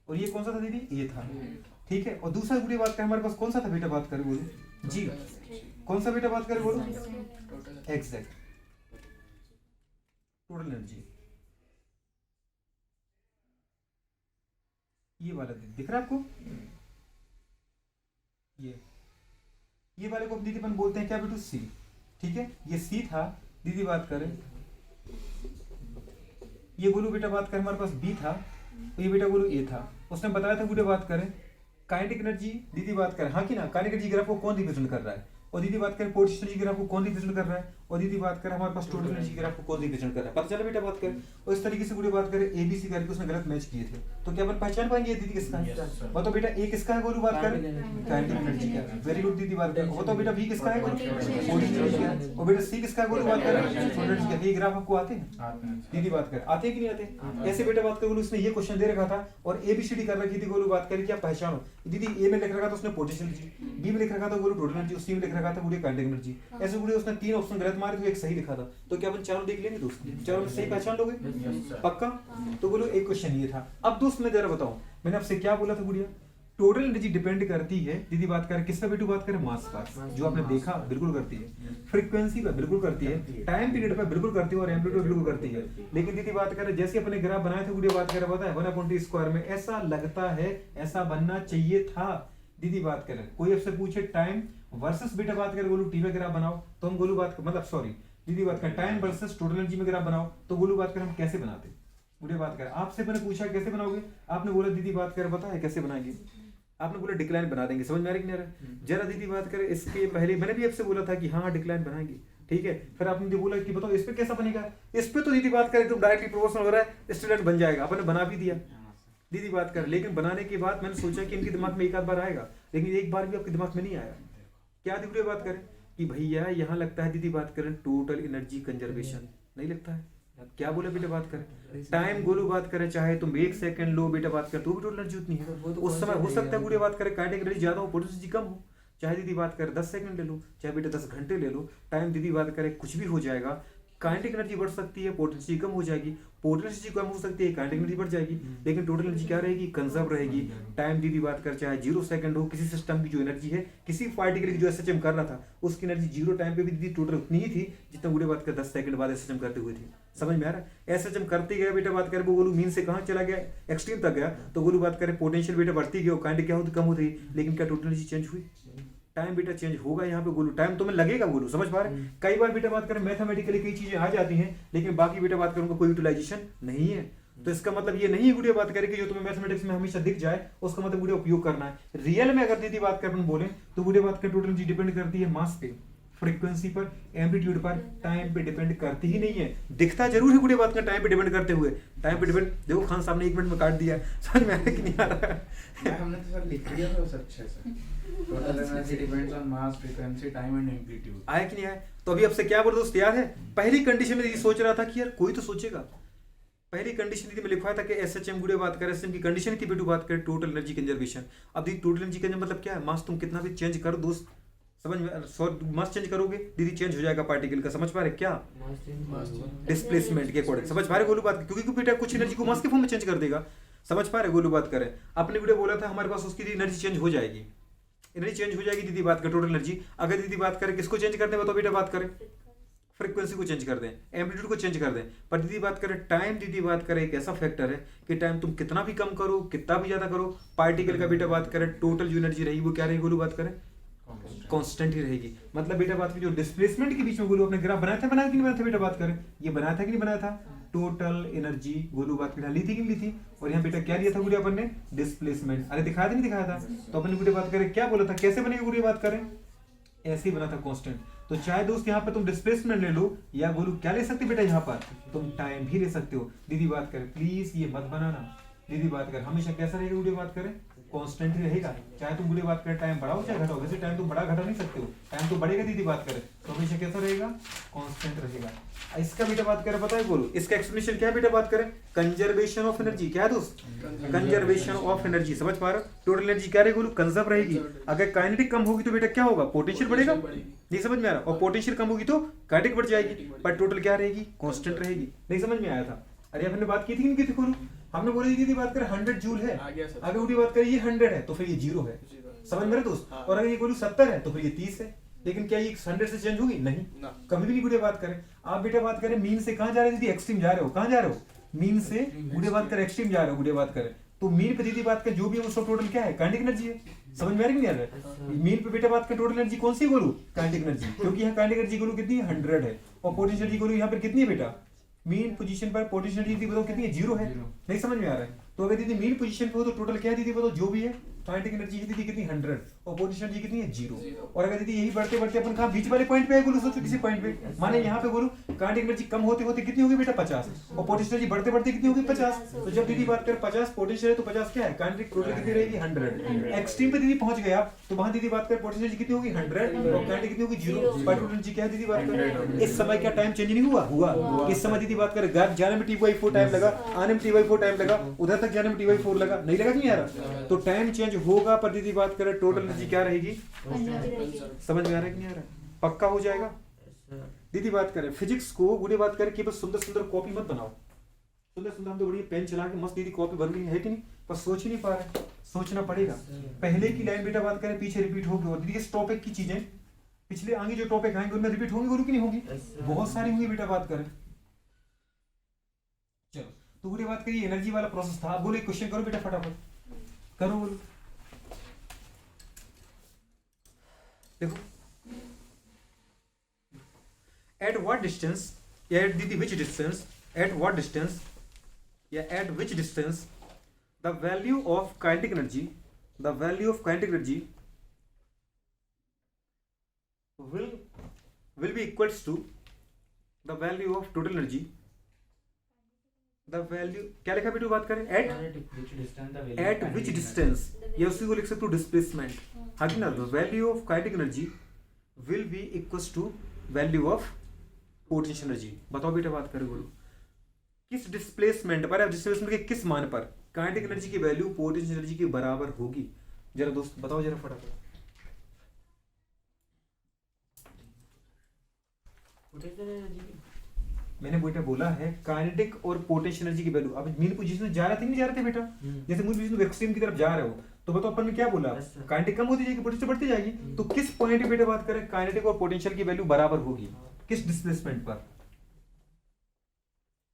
और ये कौन सा था दीदी? ए था, ठीक है। और दूसरा गुड़िया बात कर हमारे पास कौन सा था बेटा? बात करें बोलो जी, कौन सा बेटा बात करें बोलो? Exact total energy. ये वाला दिख रहा है आपको? ये वाले को दीदी अपन बोलते हैं क्या बेटू? सी, ठीक है। ये सी था दीदी बात करें। ये गोलू बेटा बात करें हमारे पास बी था, तो ये बेटा गोलू ए था। उसने बताया था बेटा बात करें काइनेटिक एनर्जी दीदी बात करें, हाँ कि ना? काइनेटिक एनर्जी ग्राफ को कौन रिप्रेजेंट कर रहा है? और दीदी बात करें पोटेंशियल एनर्जी ग्राफ को कौन रिप्रेजेंट कर रहा है? और दीदी बात करें हमारे पास टोटल एनर्जी ग्राफ को कौन रिप्रेजेंट कर रहा है? पता चला बेटा बात करें। और इस तरीके से पूरी बात करें एबीसी करके उसने गलत मैच किए थे, तो क्या अपन पहचान पाएंगे दीदी किसका है? बताओ बेटा ए किसका है गोलू बात करें? काइनेटिक एनर्जी का। वेरी गुड दीदी बात करें। बताओ बेटा बी किसका है? पोटेंशियल एनर्जी का। और बेटा सी किसका है गोलू बात करें? टोटल एनर्जी का। ये ग्राफ आपको आते हैं दीदी बात करें? आते हैं कि नहीं आते? ऐसे बेटा बात करें उसने ये क्वेश्चन दे रखा था और एबीसीडी कर रखी थी गोलू बात करें क्या पहचानो दीदी? ए में लिख रखा था उसने पोटेंशियल एनर्जी, बी में लिख रखा था गोलू टोटल एनर्जी, सी में लिख रखा था गोलू काइनेटिक एनर्जी। ऐसे पूरे उसने 3 ऑप्शन गलत मारे तो एक सही लिखा था। तो क्या अपन चारों देख लेंगे दोस्त? चारों में सही पहचान लोगे पक्का? तो बोलो एक क्वेश्चन ये था। अब दोस्त मैं जरा बताऊं मैंने आपसे क्या बोला था गुड़िया? टोटल एनर्जी डिपेंड करती है दीदी बात करें किस पे बेटू? बात करें मास पर, जो आपने देखा बिल्कुल करती है। फ्रीक्वेंसी पर बिल्कुल करती है, टाइम पीरियड पर बिल्कुल करती है और एम्पलीट्यूड पर बिल्कुल करती है। लेकिन दीदी बात करें जैसे अपने ग्राफ बनाए थे गुड़िया बात करें पता है 1/t स्क्वायर में ऐसा लगता है ऐसा बनना चाहिए था दीदी बात करें। कोई आपसे पूछे टाइम वर्सेस बेटा बात करें गोलू टी में ग्राफ बनाओ तो हम गोलू बात मतलब सॉरी दीदी बात करें टाइम वर्सेस टोटल एनर्जी में ग्राफ बनाओ तो गोलू बात करें हम कैसे बनाते? मुझे बात करें आपसे मैंने पूछा कैसे बनाओगे? आपने बोला दीदी बात करें पता है कैसे बनाएंगे? आपने बोला डिक्लाइन बना देंगे। समझ में आ रहा है कि नहीं आ रहा? जरा दीदी बात करें इसके पहले मैंने भी आपसे बोला था कि हाँ डिक्लाइन बनाएंगे, ठीक है। फिर आपने बोला कि बताओ इस पे कैसा बनेगा? इस पे तो दीदी बात करें तो डायरेक्टली प्रोपोर्शनल हो रहा है, स्टूडेंट बन जाएगा। आपने बना भी दिया दीदी बात कर। लेकिन बनाने के बाद मैंने सोचा कि इनके दिमाग में एक आध बार आएगा, लेकिन एक बार भी आपके दिमाग में नहीं आया। क्या दीदी बात करें कि भैया यहाँ लगता है दीदी बात करें टोटल एनर्जी कंजर्वेशन, नहीं लगता है। क्या बोले बेटा बात करें टाइम गोलू बात करें चाहे तुम 1 सेकंड लो बेटा बात करें तो भी टोटल एनर्जी उतनी है। उस समय हो सकता है गुड़िया बात करें काइनेटिक एनर्जी ज्यादा हो पोटेंशियल एनर्जी कम हो। चाहे दीदी बात करें 10 सेकंड ले लो चाहे बेटा 10 घंटे ले लो, टाइम दीदी बात करें कुछ भी हो जाएगा। काइनेटिक एनर्जी बढ़ सकती है, पोटेंशियल कम हो जाएगी, पोटेंशियल कम हो सकती है, काइनेटिक एनर्जी बढ़ जाएगी, लेकिन टोटल एनर्जी क्या रहेगी? कंजर्व रहेगी। टाइम दीदी बात कर चाहे 0 सेकंड हो, किसी सिस्टम की जो एनर्जी है किसी पार्टिकल की जो एसएचएम कर रहा था उसकी एनर्जी 0 टाइम पे भी दीदी टोटल उतनी ही थी जितना गुड़े बात कर 10 सेकंड बाद एसएचएम करते हुए थे। समझ में आ रहा है? एसएचएम करते गया बेटा बात करें वो गोलू मीन से कहाँ चला गया? एक्सट्रीम तक गया। तो गोलू बात करें पोटेंशियल बेटा बढ़ती गई, काइनेटिक क्या होती कम होती, लेकिन क्या टोटल एनर्जी चेंज हुई? टाइम बेटा चेंज होगा यहाँ पे गोलू, टाइम तुम्हें लगेगा गोलू। समझ पा रहे? कई बार बेटा बात करें मैथमेटिकली कई चीजें आ जाती हैं लेकिन बाकी बेटा बात करूंगा कोई यूटिलाइजेशन नहीं है। तो इसका मतलब ये नहीं गुड़िया बात करें कि जो तुम्हें मैथमेटिक्स में हमेशा दिख जाए उसका मतलब गुड़िया उपयोग करना है। रियल में अगर दीदी बात कर बोले तो गुड़िया बात कर टोटल एनर्जी डिपेंड करती है मास पे, फ्रीक्वेंसी पर, एम्पलीट्यूड पर, टाइम पे डिपेंड करती ही नहीं है। दिखता जरूर है गुड़िया बात का टाइम पे डिपेंड करते हुए, टाइम पे डिपेंड। देखो खान साहब ने 1 मिनट में काट दिया, समझ में आ रहा कि नहीं आ रहा? हमने तो सर लिख दिया था उस अच्छे से। Total energy depends on mass, frequency, time and amplitude. आया कि नहीं आया? तो अभी आपसे क्या बोल दोस्त याद है? पहली कंडीशन में दीदी सोच रहा था कि यार कोई तो सोचेगा। पहली कंडीशन दीदी में लिखवाया था कि एसएचएम गुड़े बात करें, एसएचएम की कंडीशन थी बेटू बात करें टोटल एनर्जी कंजर्वेशन। अब दीदी टोटल एनर्जी कंजर्वेशन मतलब क्या है? मास तुम कितना भी चेंज करो दोस्त, समझ में मास चेंज करोगे दीदी चेंज हो जाएगा पार्टिकल का। समझ पा रहे क्या? डिस्प्लेसमेंट के अकॉर्डिंग। समझ पा रहे गोलू बात? क्योंकि बेटा कुछ एनर्जी को मास के फॉर्म में चेंज कर देगा। समझ पा रहे गोलू बात करें? आपने वीडियो बोला था हमारे पास उसकी एनर्जी चेंज हो जाएगी, एनर्जी चेंज हो जाएगी दीदी बात कर टोटल एनर्जी। अगर दीदी बात करें किसको चेंज करते हैं बताओ बेटा बात करें? फ्रीक्वेंसी को चेंज कर दें, एम्पलीट्यूड को चेंज कर दें। पर दीदी बात करें टाइम, दीदी बात करें एक ऐसा फैक्टर है कि टाइम तुम कितना भी कम करो कितना भी ज्यादा करो पार्टिकल का बेटा बात करें टोटल जो एनर्जी रहेगी वो क्या रहेगी गोलू बात करें? कांस्टेंट ही रहेगी। मतलब बेटा बात की जो डिस्प्लेसमेंट के बीच में गोलू अपने ग्राफ बनाया था कि नहीं बनाया था बेटा बात करें? ये बनाया था कि नहीं बनाया था? टोटल एनर्जी गोलू बात ली थी कि नहीं ली थी? और यहाँ बेटा क्या लिया था गुड़िया अपन ने? डिस्प्लेसमेंट। अरे दिखाया था नहीं दिखाया था? तो अपन गुड़िया बात करें क्या बोला था कैसे बनेगी गुड़िया बात करें? ऐसे ही बना था कांस्टेंट। तो चाहे दोस्त यहाँ पे तुम डिस्प्लेसमेंट ले लो या गोलू क्या ले सकते बेटा यहाँ पर तुम टाइम भी ले सकते हो। दीदी बात करें प्लीज ये मत बनाना। दीदी बात करें हमेशा कैसा रहेगा गुड़िया बात करें? कांस्टेंट ही रहेगा। चाहे तुम बुरी बात करें टाइम बढ़ाओ चाहे घटाओ, वैसे टाइम तुम बढ़ा घटा नहीं सकते हो, टाइम तो बढ़ेगा दीदी बात करें तो हमेशा कैसा रहेगा, कांस्टेंट रहेगा। इसका बेटा बात करें पता है बोलो, इसका एक्सप्लेनेशन क्या है बेटा बात करें, कंजर्वेशन ऑफ एनर्जी। क्या है दोस्त, कंजर्वेशन ऑफ एनर्जी। समझ पा रहे हो, टोटल एनर्जी क्या रहेगी बोलो, कंजर्व रहेगी। अगर काइनेटिक कम होगी तो बेटा क्या होगा, पोटेंशियल बढ़ेगा, नहीं समझ में आ रहा, और पोटेंशियल कम होगी तो काइनेटिक बढ़ जाएगी, पर टोटल क्या रहेगी, कांस्टेंट रहेगी। नहीं समझ में आया था, अरे हमने बात की थी नहीं की थी खोलू, हमने बोली थी बात करें 100 जूल है, अगर उल्टी बात करें ये 100 है तो फिर ये 0 है, समझ में दोस्त। और अगर ये बोलूं 70 है तो फिर ये 30 है, लेकिन क्या ये 100 से चेंज होगी, नहीं कभी भी नहीं। गुड़े बात करें आप बेटा बात करें मीन से कहां जा रहे दीदी, एक्सट्रीम जा रहे हो, कहां जा रहे हो, मीन से गुड़े बात करें एक्सट्रीम जा रहे हो। गुड़े बात करें तो मीन पे दीदी बात करें जो भी है वो सब टोटल क्या है, काइनेटिक एनर्जी है। समझ में आ रही नहीं आ रहा है, मीन पे बेटा बात करें टोटल एनर्जी कौन सी बोलूं, काइनेटिक एनर्जी, क्योंकि यहाँ काइनेटिक एनर्जी बोलूं कितनी है 100 है, और पोटेंशियल एनर्जी बोलूं यहाँ पर कितनी है बेटा, मीन पोजीशन पर पोटेंशियल एनर्जी बताओ कितनी है, 0 है। नहीं समझ में आ रहा है, तो अगर दीदी मीन पोजीशन पे हो तो टोटल क्या है दीदी बताओ, जो भी है काइनेटिक एनर्जी है दीदी कितनी 100 और पोटेंशियल एनर्जी कितनी है 0। और अगर दीदी यही बढ़ते बढ़ते अपन कहां बीच वाले पॉइंट पे आए बोलो, सोचो किसी पॉइंट पे, माने यहाँ पे बोलो काइनेटिक एनर्जी कम होते होते कितनी होगी बेटा 50, और पोटेंशियल एनर्जी बढ़ते बढ़ते कितनी होगी 50। तो जब दीदी बात कर 50 पोटेंशियल है तो 50 क्या है, काइनेटिक टोटल कितनी रहेगी 100। एक्सट्रीम पे दीदी पहुंच गए आप तो वहां दीदी बात कर पोटेंशियल एनर्जी कितनी होगी 100 और काइनेटिक कितनी होगी 0, पर टोटल एनर्जी क्या है दीदी बात कर। इस समय क्या टाइम चेंज नहीं हुआ, इस समय दीदी बात कर जाने में T/4 टाइम लगा, आने में T/4 टाइम लगा, उधर तक जाने में T/4 लगा, नहीं लगा नहीं यार, तो टाइम चेंज होगा पर दीदी बात करें टोटल एनर्जी क्या रहेगी, समझ में आ रहा है कि नहीं आ रहा है, पक्का हो जाएगा। दीदी बात करें फिजिक्स को बुरी बात करें कि बस सुंदर सुंदर कॉपी मत बनाओ, सुंदर सुंदर हम तो बड़ी पेन चला के मस्त दीदी कॉपी बन गई है कि नहीं, पर सोच ही नहीं पा रहे, सोचना पड़ेगा। पहले की लाइन बेटा बात करें पीछे रिपीट होगी, और दीदी इस टॉपिक की चीजें पिछले आगे जो टॉपिक आएंगे उनमें रिपीट होंगी और कि नहीं होंगी, बहुत सारी होंगी बेटा बात करें। चलो तो बुरी बात करिए एनर्जी वाला प्रोसेस था, आप बोले क्वेश्चन करो बेटा फटाफट करो, बोलो देखो at what distance, at दीदी which distance, at what distance या at which distance the value of kinetic energy, the value of kinetic energy will be equals to the value of total energy, the value क्या लिखा बेटू बात करें at which distance, या उसी को लिख सकते हो डिस्प्लेसमेंट, हाँ कि ना, the value of kinetic energy will be equals to value of potential energy. बताओ बेटा बात करें बोलो किस डिस्प्लेसमेंट पर, डिस्प्लेसमेंट के किस मान पर काइनेटिक एनर्जी की वैल्यू पोटेंशियल एनर्जी के बराबर होगी, जरा दोस्त बताओ जरा फटाफट। मैंने बेटा बोला है काइनेटिक और पोटेंशियल एनर्जी की वैल्यू, अब मीन पोजीशन में जा रहे थे नहीं जा रहे थे बेटा, जैसे मून पोजीशन में एक्सट्रीम की तरफ जा रहे हो तो बताओ अपन ने क्या बोला, काइनेटिक कम होती जाएगी पोटेंशियल बढ़ती जाएगी, तो किस पॉइंट पे बेटा बात करें काइनेटिक और पोटेंशियल की वैल्यू बराबर होगी, किस डिस्प्लेसमेंट पर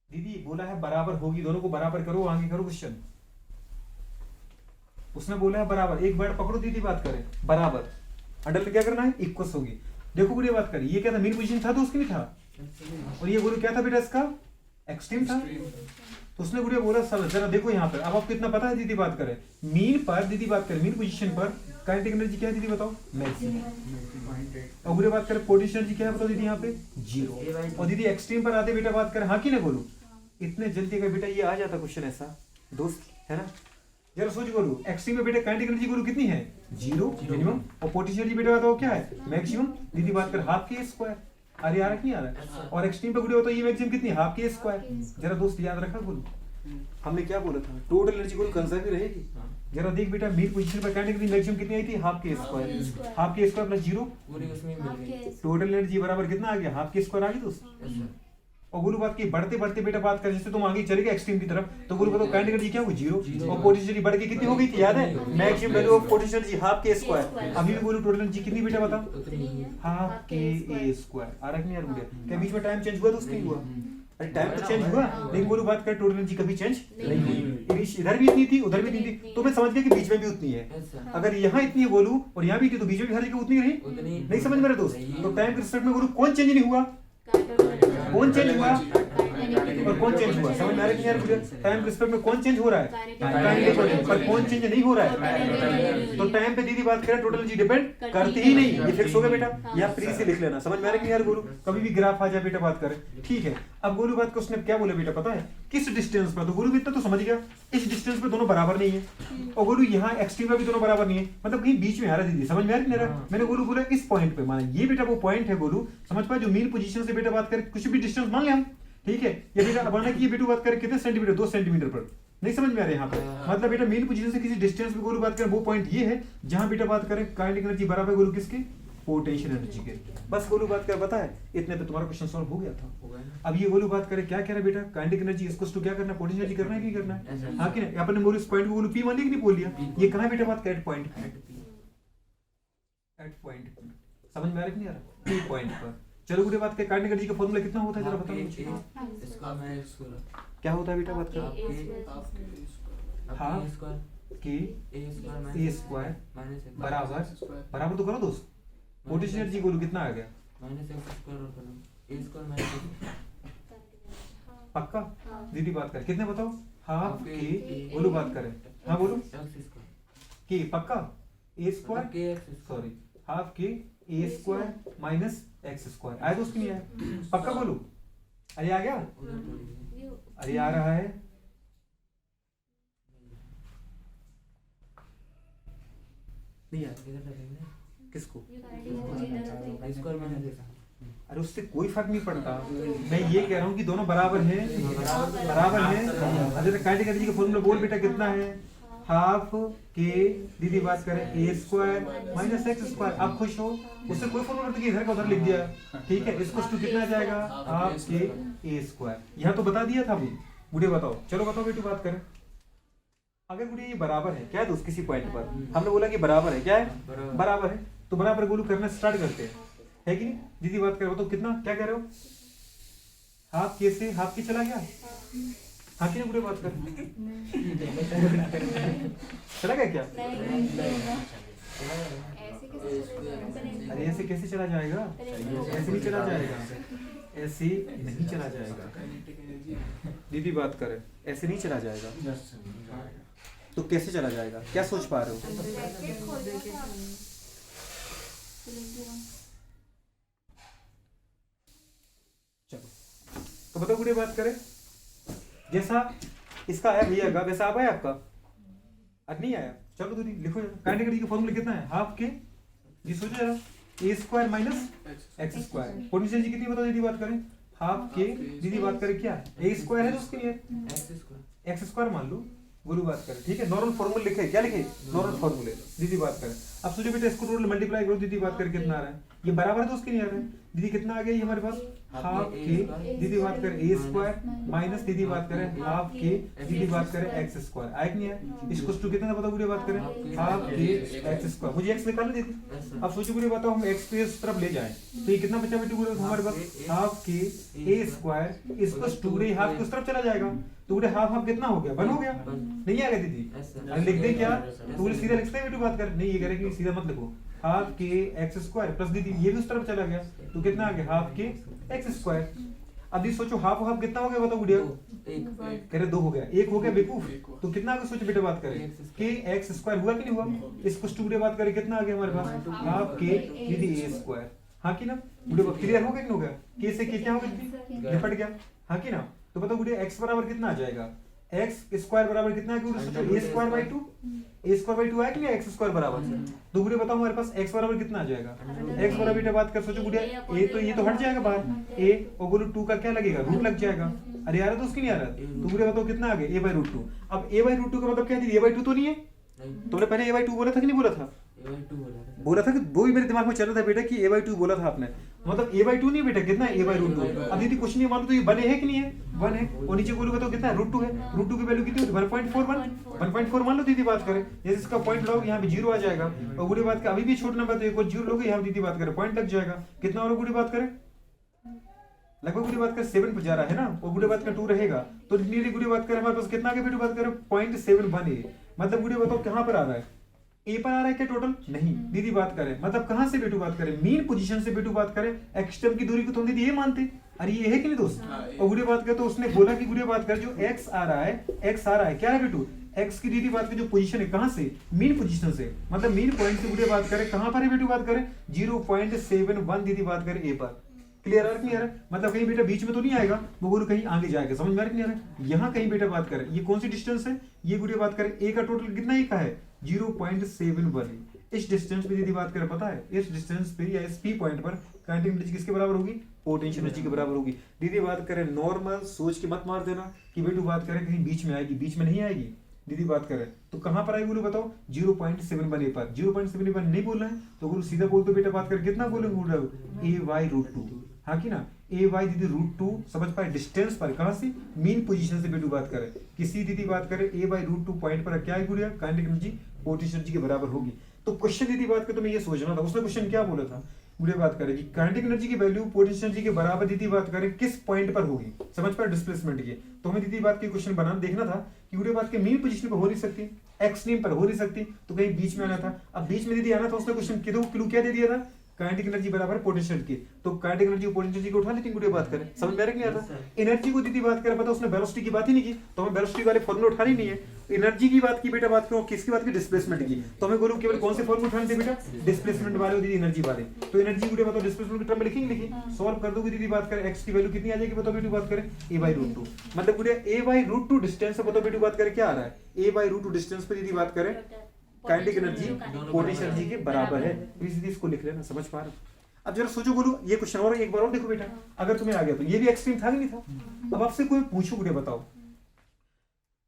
दीदी बोला है बराबर होगी, दोनों को बराबर करो, आगे करो क्वेश्चन, उसने बोला है बराबर, एक वर्ड पकड़ो दीदी बात करें बराबर, अंडर क्या करना है इक्वस होगी। देखो बुरी बात करें ये क्या था, मीन पोजीशन था तो उसके भी था, और ये बोलो क्या था बेटा इसका एक्सट्रीम था, तो उसने बुढ़िया बोला सब जरा देखो यहाँ पर, अब आपको इतना पता है दीदी बात करें मीन पर, दीदी बात करें मीन पोजीशन पर काइनेटिक एनर्जी क्या है दीदी बताओ मैक्सिमम, और बुढ़िया बात करें पोटेंशियल एनर्जी क्या है बताओ दीदी यहाँ पे 0, और दीदी एक्सट्रीम पर आते बेटा बात करें हाँ कि ना बोलो, इतने जल्दी का बेटा ये आ जाता क्वेश्चन ऐसा दोस्त है ना, जरा सोच बोलो एक्सट्रीम में बेटा काइनेटिक एनर्जी बोलो कितनी है 0 मिनिमम, और पोटेंशियल एनर्जी बेटा बताओ क्या है मैक्सिमम, दीदी बात करें हाफ के स्क्वायर, अरे आ रहा नहीं आ रहा, और एक्सट्रीम पे गुड़े होता है ये मैक्सिमम कितनी हाफ के स्क्वायर, जरा दोस्त याद रखा बोलो हमने क्या बोला था टोटल एनर्जी को कंजर्व ही रहेगी, जरा देख बेटा मीन पोजीशन पर काइनेटिक एनर्जी मैक्सिमम कितनी आई थी हाफ के स्क्वायर, हाफ के स्क्वायर प्लस 0 टोटल एनर्जी बराबर कितना आ गया हाफ के स्क्वायर आ गई दोस्त। और गुरु बात की बढ़ते बढ़ते बेटा बात कर जैसे तुम आगे चले गए एक्सट्रीम की तरफ तो गुरु बताओ काइनेटिक एनर्जी क्या हुई 0 और पोटेंशियल बढ़ के कितनी हो गई थी याद है maximum value of potential energy half के स्क्वायर, अभी भी बोलो टोटल एनर्जी कितनी बेटा बताओ हाफ के ए स्क्वायर, आ रहा है नहीं यार गुड़िया, क्या बीच में टाइम चेंज हुआ तो उसके हुआ, अरे टाइम तो चेंज हुआ लेकिन बोलो बात कर टोटल एनर्जी कभी चेंज नहीं हुई, इधर भी इतनी थी उधर भी इतनी थी, तो मैं समझ गया कि बीच में भी उतनी है, अगर यहाँ इतनी बोलूं और यहाँ भी थी तो बीच में भी हर जगह उतनी रही, नहीं समझ मेरे दोस्त, तो टाइम के रिस्पेक्ट में बोलूं कौन चेंज नहीं हुआ, कौन चेंज हुआ और कौन चेंज हुआ, समझ में आ रहा है कि यार टाइम रिस्पेक्ट में कौन चेंज हो रहा है, काइनेटिक, पर कौन चेंज नहीं हो रहा है। तो टाइम पे दीदी बात करें टोटल जी डिपेंड करती ही नहीं, ये फिक्स हो गया बेटा, यहाँ फ्री से लिख लेना। समझ में आ रहा है कि यार गोलू कभी भी ग्राफ आ जाए बेटा बात करें, ठीक है। अब गोलू बात को उसने क्या बोला बेटा पता है, किस डिस्टेंस पर, तो गोलू इतना तो समझ गया, इस डिस्टेंस पे दोनों बराबर नहीं है, और गोलू यहाँ एक्सट्रीम में भी दोनों बराबर नहीं है, मतलब कहीं बीच में आ रहा है दीदी, समझ में आ रहा है। मैंने गोलू बोला इस पॉइंट पे, माना ये बेटा वो पॉइंट है गोलू, समझ पाए, जो मीन पोजीशन से बेटा बात करें कुछ भी डिस्टेंस मान ले हम, ठीक है। ये बेटा अब माना कि ये बेटू बात करें कितने सेंटीमीटर, 2 सेंटीमीटर पर, नहीं समझ में आ रहा है यहाँ पे, मतलब बेटा मीन पोजीशन से किसी डिस्टेंस पे गोलू बात करें वो पॉइंट ये है जहां बेटा बात करें काइनेटिक एनर्जी बराबर गोलू किसके, पोटेंशियल एनर्जी के। बस गोलू बात कर बता है इतने पे तुम्हारा क्वेश्चन सॉल्व हो गया था। अब ये गोलू बात करे क्या कह रहा है बेटा, काइनेटिक एनर्जी इसको टू क्या करना, पोटेंशियल एनर्जी करना है कि करना है, हाँ कि नहीं। अपन ने बोल इस पॉइंट को गोलू पी मान लिया कि नहीं बोल लिया, ये कहां बेटा बात कर, एट पॉइंट, एट पॉइंट, समझ में आ रहा है कि नहीं आ रहा, पी पॉइंट पर। चलो गुड़े बात के काइनेटिक एनर्जी का फार्मूला कितना होता है जरा बताओ मुझे, क्या होता है बेटा बात कर, हाफ के ए स्क्वायर बराबर, बराबर तो करो दोस्त, पोटेंशियल एनर्जी गोलू कितना आ गया, पक्का दीदी बात कर कितने बताओ, हाफ के बोलो बात करें, हाँ बोलो के पक्का ए स्क्वायर, सॉरी हाफ के ए स्क्वायर माइनस एक्स स्क्वायर, आया दोस्त कि नहीं आया, पक्का बोलो, अरे आ गया, अरे आ रहा है, नहीं आया किसको, अरे उससे कोई फर्क नहीं पड़ता, मैं ये कह रहा हूँ कि दोनों बराबर हैं, बराबर हैं। अरे काइनेटिक एनर्जी का फॉर्मूला बोल बेटा कितना है, हाफ के दीदी बात करें ए स्क्वायर माइनस एक्स स्क्वायर, आप खुश हो, उससे कोई फॉर्मूला नहीं, इधर का उधर लिख दिया, ठीक है। इसको टू कितना जाएगा, हाफ के ए स्क्वायर, यहाँ तो बता दिया था अभी, बुढ़े बताओ, चलो बताओ बेटू बात करें, अगर बुढ़े ये बराबर है क्या है दोस्त, किसी पॉइंट पर हमने बोला कि बराबर है, क्या है बराबर है, तो बराबर गोलू करना स्टार्ट करते हैं, है कि नहीं। दीदी बात करो तो कितना, क्या कह रहे हो, हाफ के से हाफ के चला गया, हाँ कि नहीं बुढ़े बात कर, चला गया क्या, अरे ऐसे कैसे चला जाएगा, ऐसे नहीं चला जाएगा, ऐसे नहीं चला जाएगा, दीदी बात करे ऐसे नहीं चला जाएगा, तो कैसे चला जाएगा, क्या सोच पा रहे हो, चलो तो बताओ गुड़े बात करें, जैसा इसका आया भैया का वैसा आप आया आपका, अब नहीं आया, चलो दीदी लिखो, काइनेटिक एनर्जी का फॉर्मूला कितना है, हाफ के जी सोचो जरा, A square minus x square, potential energy कितनी बताओ दीदी बात करें, हाफ के दीदी बात करें क्या है, ए स्क्वायर है तो उसके लिए एक्स स्क्वायर मान लो, गुरु बात करें, ठीक है। नॉर्मल फॉर्मूला लिखे, क्या लिखे, नॉर्मल फॉर्मूले, दीदी बात करें। अब सोचो बेटा इसको टोटल मल्टीप्लाई करो, दीदी बात करें कितना आ रहा है, ये बराबर है तो उसके नहीं आ रहा है, दीदी कितना आ गया ये हमारे पास, हाफ के दीदी बात करें ए स्क्वायर माइनस दीदी बात करें हाफ के दीदी बात करें एक्स स्क्वायर, आया कि नहीं है, इसको टू कितना बताओ गुरु बात करें, हाफ के एक्स स्क्वायर, मुझे एक्स निकालना दीदी। अब सोचो गुरु बताओ हम एक्स पे इस तरफ ले जाएं तो ये कितना बचा बेटा गुरु हमारे पास, हाफ के ए स्क्वायर इसको टू रे हाफ के उस तरफ चला जाएगा, तो गुरु हाफ हाफ कितना हो गया, वन हो गया, नहीं आ गया दीदी, अरे लिख दे क्या, तो बोले सीधा लिखते हैं बेटा बात कर, नहीं ये कह रहे कि सीधा मत लिखो, हाफ के एक्स स्क्वायर प्लस दीदी ये भी उस तरफ चला गया, तो कितना आ गया, हाफ के एक्स स्क्वायर। अब ये सोचो हाफ हाफ कितना हो गया बताओ गुड़िया, कह रहे 2 हो गया, 1 हो गया बेवकूफ, तो कितना आ गया सोचो बेटा बात करें, के एक्स स्क्वायर हुआ कि नहीं हुआ, इसको गुड़िया बात करें कितना आ गया हमारे पास, हाफ के दीदी ए स्क्वायर, हाँ कि ना गुड़िया क्लियर हो गया कि नहीं हो गया, के से के क्या हो गया, निपट गया, हाँ कि ना। तो बताओ गुड़िया एक्स बराबर कितना आ जाएगा, एक्स स्क्वायर बराबर कितना है, A square by 2, A square by 2 है कि नहीं एक्स स्क्वायर बराबर, तो गुड़िया बताओ हमारे पास एक्स बराबर कितना आ जाएगा, एक्स बराबर बेटा बात कर सोचो गुड़िया, ए तो ये तो हट जाएगा बाहर, ए और बोलो 2 का क्या लगेगा, रूट लग जाएगा, अरे आ रहा तो उसकी नहीं आ रहा, तो गुड़िया बताओ कितना आ गया, a बाई रूट 2। अब a बाई रूट 2 का मतलब क्या है, a बाई 2 तो नहीं है, तुमने पहले a बाई 2 बोला था कि नहीं बोला था, बोला था कि वो भी मेरे दिमाग में चल रहा था बेटा कि a बाई 2 बोला था आपने, मतलब a बाई 2 नहीं बेटा कितना है, a बाई रूट 2। अब यदि कुछ नहीं मालूम तो ये 1 है कि नहीं है, 1 है, और नीचे बोलो बताओ कितना है, रूट 2 है, रूट 2 की वैल्यू कितनी होती है 1.41, 1.4 मान लो दीदी बात करें, जैसे इसका पॉइंट लगाओ यहाँ पे 0 आ जाएगा, और गुड़ी बात का अभी भी छोटा नंबर तो एक और 0 लोगे यहाँ दीदी बात करें पॉइंट लग जाएगा, कितना और गुड़ी बात करें, लगभग गुड़ी बात कर 7 पर जा रहा है ना, और गुड़ी बात का 2 रहेगा, तो नीचे गुड़ी बात करें हमारे पास कितना आगे बेटी बात करें 0.71 है, मतलब गुड़ी बताओ कहाँ पर आ रहा है, ए पर आ रहा है क्या टोटल? नहीं दीदी बात करें, मतलब कहां से बेटू बात करें? मीन पोजीशन से बेटू बात करें। एक्सट्रीम की दूरी को तो हम दीदी ये मानते, अरे ये है कि नहीं दोस्त? और गुड़े बात करें तो उसने बोला कि गुड़े बात कर जो एक्स आ रहा है, एक्स आ रहा है क्या है बेटू? एक्स की दीदी बात करें जो पोजीशन है कहां से? मीन पोजीशन से, मतलब मीन पॉइंट से गुड़े बात करें कहां पर है बेटू? बात करें 0.71 दीदी बात करें ए पर। क्लियर है कि नहीं आ रहा है? मतलब कहीं बेटा बीच में तो नहीं आएगा, वो बोलो कहीं आगे जाएगा, समझ में आ रहा है कि नहीं आ रहा है? यहाँ कहीं बेटा बात करें, ये कौन सी डिस्टेंस है? ये गुड़े बात करें ए का टोटल कितना ए का है? 0.71। इस डिस्टेंस पे दीदी बात करें पता है, इस डिस्टेंस पे या इस पी पॉइंट पर काइनेटिक एनर्जी किसके बराबर होगी? पोटेंशियल एनर्जी के बराबर होगी। दीदी बात करें नॉर्मल सोच के मत मार देना कि बेटू बात करें कहीं बीच में आएगी, बीच में नहीं आएगी। दीदी बात करें तो कहां पर आएगी बोलो बताओ? 0.71 ए पर। 0.71 नहीं बोलना है तो गुरु सीधा बोल दो बेटा बात करें कितना बोलेंगे? ए वाई रूट 2, हाँ की ना? ए वाई दीदी रूट 2 समझ पाए डिस्टेंस पर, कहां से? मीन पोजीशन से बेटू बात करें किसी दीदी बात करें ए वाई रूट 2 पॉइंट पर क्या है गुड़िया? काइनेटिक एनर्जी पोटेंशियल एनर्जी के बराबर होगी। तो क्वेश्चन दीदी बात करें तो मैं ये सोचना था, उसने क्वेश्चन क्या बोला था? गुड़िया बात करें कि काइनेटिक एनर्जी की वैल्यू पोटेंशियल एनर्जी के बराबर दीदी बात करें किस पॉइंट पर होगी? समझ पाए डिस्प्लेसमेंट की। तो हमें दीदी बात के क्वेश्चन बनाना देखना था कि गुड़िया बात के मीन पोजीशन पर हो नहीं सकती, एक्सट्रीम पर हो नहीं सकती, तो कहीं बीच में आना था। अब बीच में दीदी आना था, उसने क्वेश्चन क्लू क्या दे दिया था? काइनेटिक एनर्जी बराबर पोटेंशियल की। तो काइनेटिक एनर्जी और पोटेंशियल एनर्जी को उठा लेते हैं गुड़िया बात करें, समझ में आ रहा है कि नहीं आता? एनर्जी को दीदी बात करें पता उसने वेलोसिटी की बात ही नहीं की, तो हमें वेलोसिटी वाले फॉर्मूला उठानी नहीं है। एनर्जी की बात की बेटा बात करो, किसकी बात की? डिस्प्लेसमेंट की। तो हमें बोलो केवल कौन से फॉर्मूला उठाने थे बेटा? डिस्प्लेसमेंट वाले और दीदी एनर्जी वाले। तो एनर्जी गुड़िया बताओ डिस्प्लेसमेंट के टर्म में लिखेंगे, लिखिए सॉल्व कर दोगे दीदी बात करें एक्स की वैल्यू कितनी आ जाएगी बताओ बेटू बात करें? ए बाई रूट 2। मतलब गुड़िया ए बाई रूट 2 डिस्टेंस से बताओ बेटू बात करें क्या आ रहा है? ए बाई रूट 2 डिस्टेंस पे दीदी बात करें काइनेटिक एनर्जी पोटेंशियल एनर्जी के बराबर है। प्लीज दीदी इसको लिख लेना, समझ पा रहे हो? अब जरा सोचो बोलो ये क्वेश्चन और एक बार और देखो बेटा, अगर तुम्हें आ गया तो ये भी एक्सट्रीम था कि नहीं था? अब आपसे कोई पूछो गुड़िया बताओ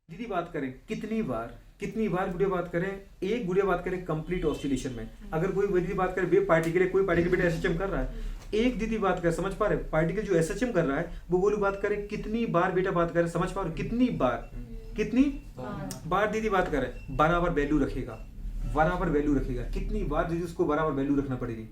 दीदी बात करें कितनी बार गुड़िया बात करें एक गुड़िया बात करें कंप्लीट ऑसिलेशन में, अगर कोई दीदी बात करें वेव पार्टिकल है, कोई पार्टिकल बेटा एसएचएम कर रहा है, एक दीदी बात करें समझ पा रहे पार्टिकल जो एसएचएम कर रहा है वो बोलो बात करें कितनी बार बेटा बात करें? समझ पा रहे कितनी बार दीदी बात करें बराबर वैल्यू रखेगा? कितनी बार दीदी उसको बराबर वैल्यू रखना पड़ेगी?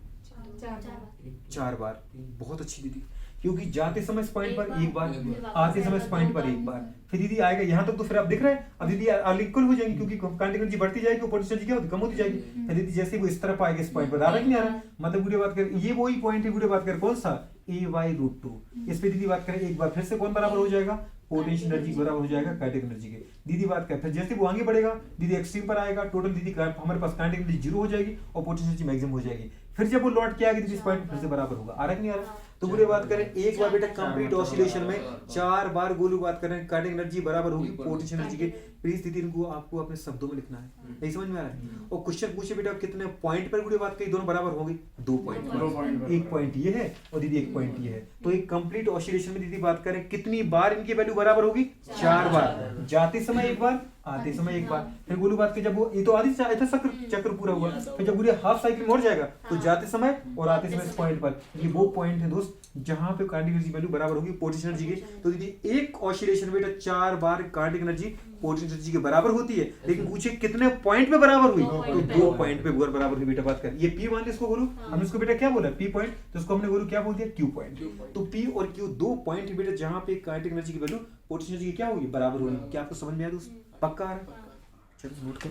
4 बार। बहुत अच्छी दीदी, क्योंकि जाते समय इस पॉइंट पर एक बार, आते समय इस पॉइंट पर एक बार, फिर दीदी आएगा यहाँ तक तो फिर आप दिख रहे हैं अब दीदी इक्वल हो जाएंगी क्योंकि काइनेटिक एनर्जी बढ़ती जाएगी, पोटेंशियल एनर्जी क्या होती? कम होती जाएगी। फिर दीदी जैसे वो इस तरफ आएगा इस पॉइंट पर, आ रहा है कि नहीं आ रहा? मतलब गुड़िया बात करें ये वही पॉइंट है गुड़िया बात करें कौन सा? ए वाई रूट 2। इस पे दीदी बात करें एक बार फिर से कौन बराबर हो जाएगा? पोटेंशियल एनर्जी बराबर हो जाएगा काइनेटिक एनर्जी के। दीदी बात करें फिर जैसे वो आगे बढ़ेगा दीदी एक्सट्रीम पर आएगा, टोटल दीदी हमारे पास काइनेटिक एनर्जी 0 हो जाएगी और पोटेंशियल एनर्जी मैक्सिमम हो जाएगी। फिर जब वो लौट के आएगी इस पॉइंट फिर से बराबर होगा। आ रहा है कि नहीं आ रहा? तो गुड़िया बात करें एक बार बेटा कंप्लीट ऑसिलेशन में 4 बार गोलू बात करें काइनेटिक एनर्जी बराबर होगी पोटेंशियल एनर्जी के। प्लीज दीदी इनको आपको अपने शब्दों में लिखना है, नहीं समझ में आ रहा है? और क्वेश्चन पूछे बेटा कितने पॉइंट पर गुड़िया बात करें दोनों बराबर होंगे? 2 पॉइंट पर। एक पॉइंट ये है और दीदी एक पॉइंट ये है। तो एक कंप्लीट ऑसिलेशन में दीदी बात करें कितनी बार इनकी वैल्यू बराबर होगी? 4 बार। जाते समय एक बार, आते समय एक बार। फिर गोलू बात के जब वो ये तो आधी चक्र पूरा हुआ, फिर जब गुड़िया हाफ साइकिल में और जाएगा तो जाते समय और आते समय इस पॉइंट पर, ये वो पॉइंट है दोस्त जहां पे काइनेटिक एनर्जी वैल्यू बराबर होगी पोटेंशियल एनर्जी की। तो दीदी एक ऑसिलेशन में बेटा 4 बार काइनेटिक एनर्जी पोटेंशियल एनर्जी के बराबर होती है, लेकिन पूछे कितने पॉइंट पे बराबर हुई? तो 2 पॉइंट पे बराबर हुई बेटा बात कर। ये पी मान इसको बोलू, हमने इसको बेटा क्या बोला? P point. तो इसको हमने बोलू क्या बोल दिया? Q point. तो पी और क्यू 2 पॉइंट है बेटा जहां पे काइनेटिक एनर्जी की वैल्यू पोटेंशियल एनर्जी की क्या होगी? बराबर होगी। क्या आपको समझ में आया दोस्त? पक्का आ रहा है? चलो नोट कर।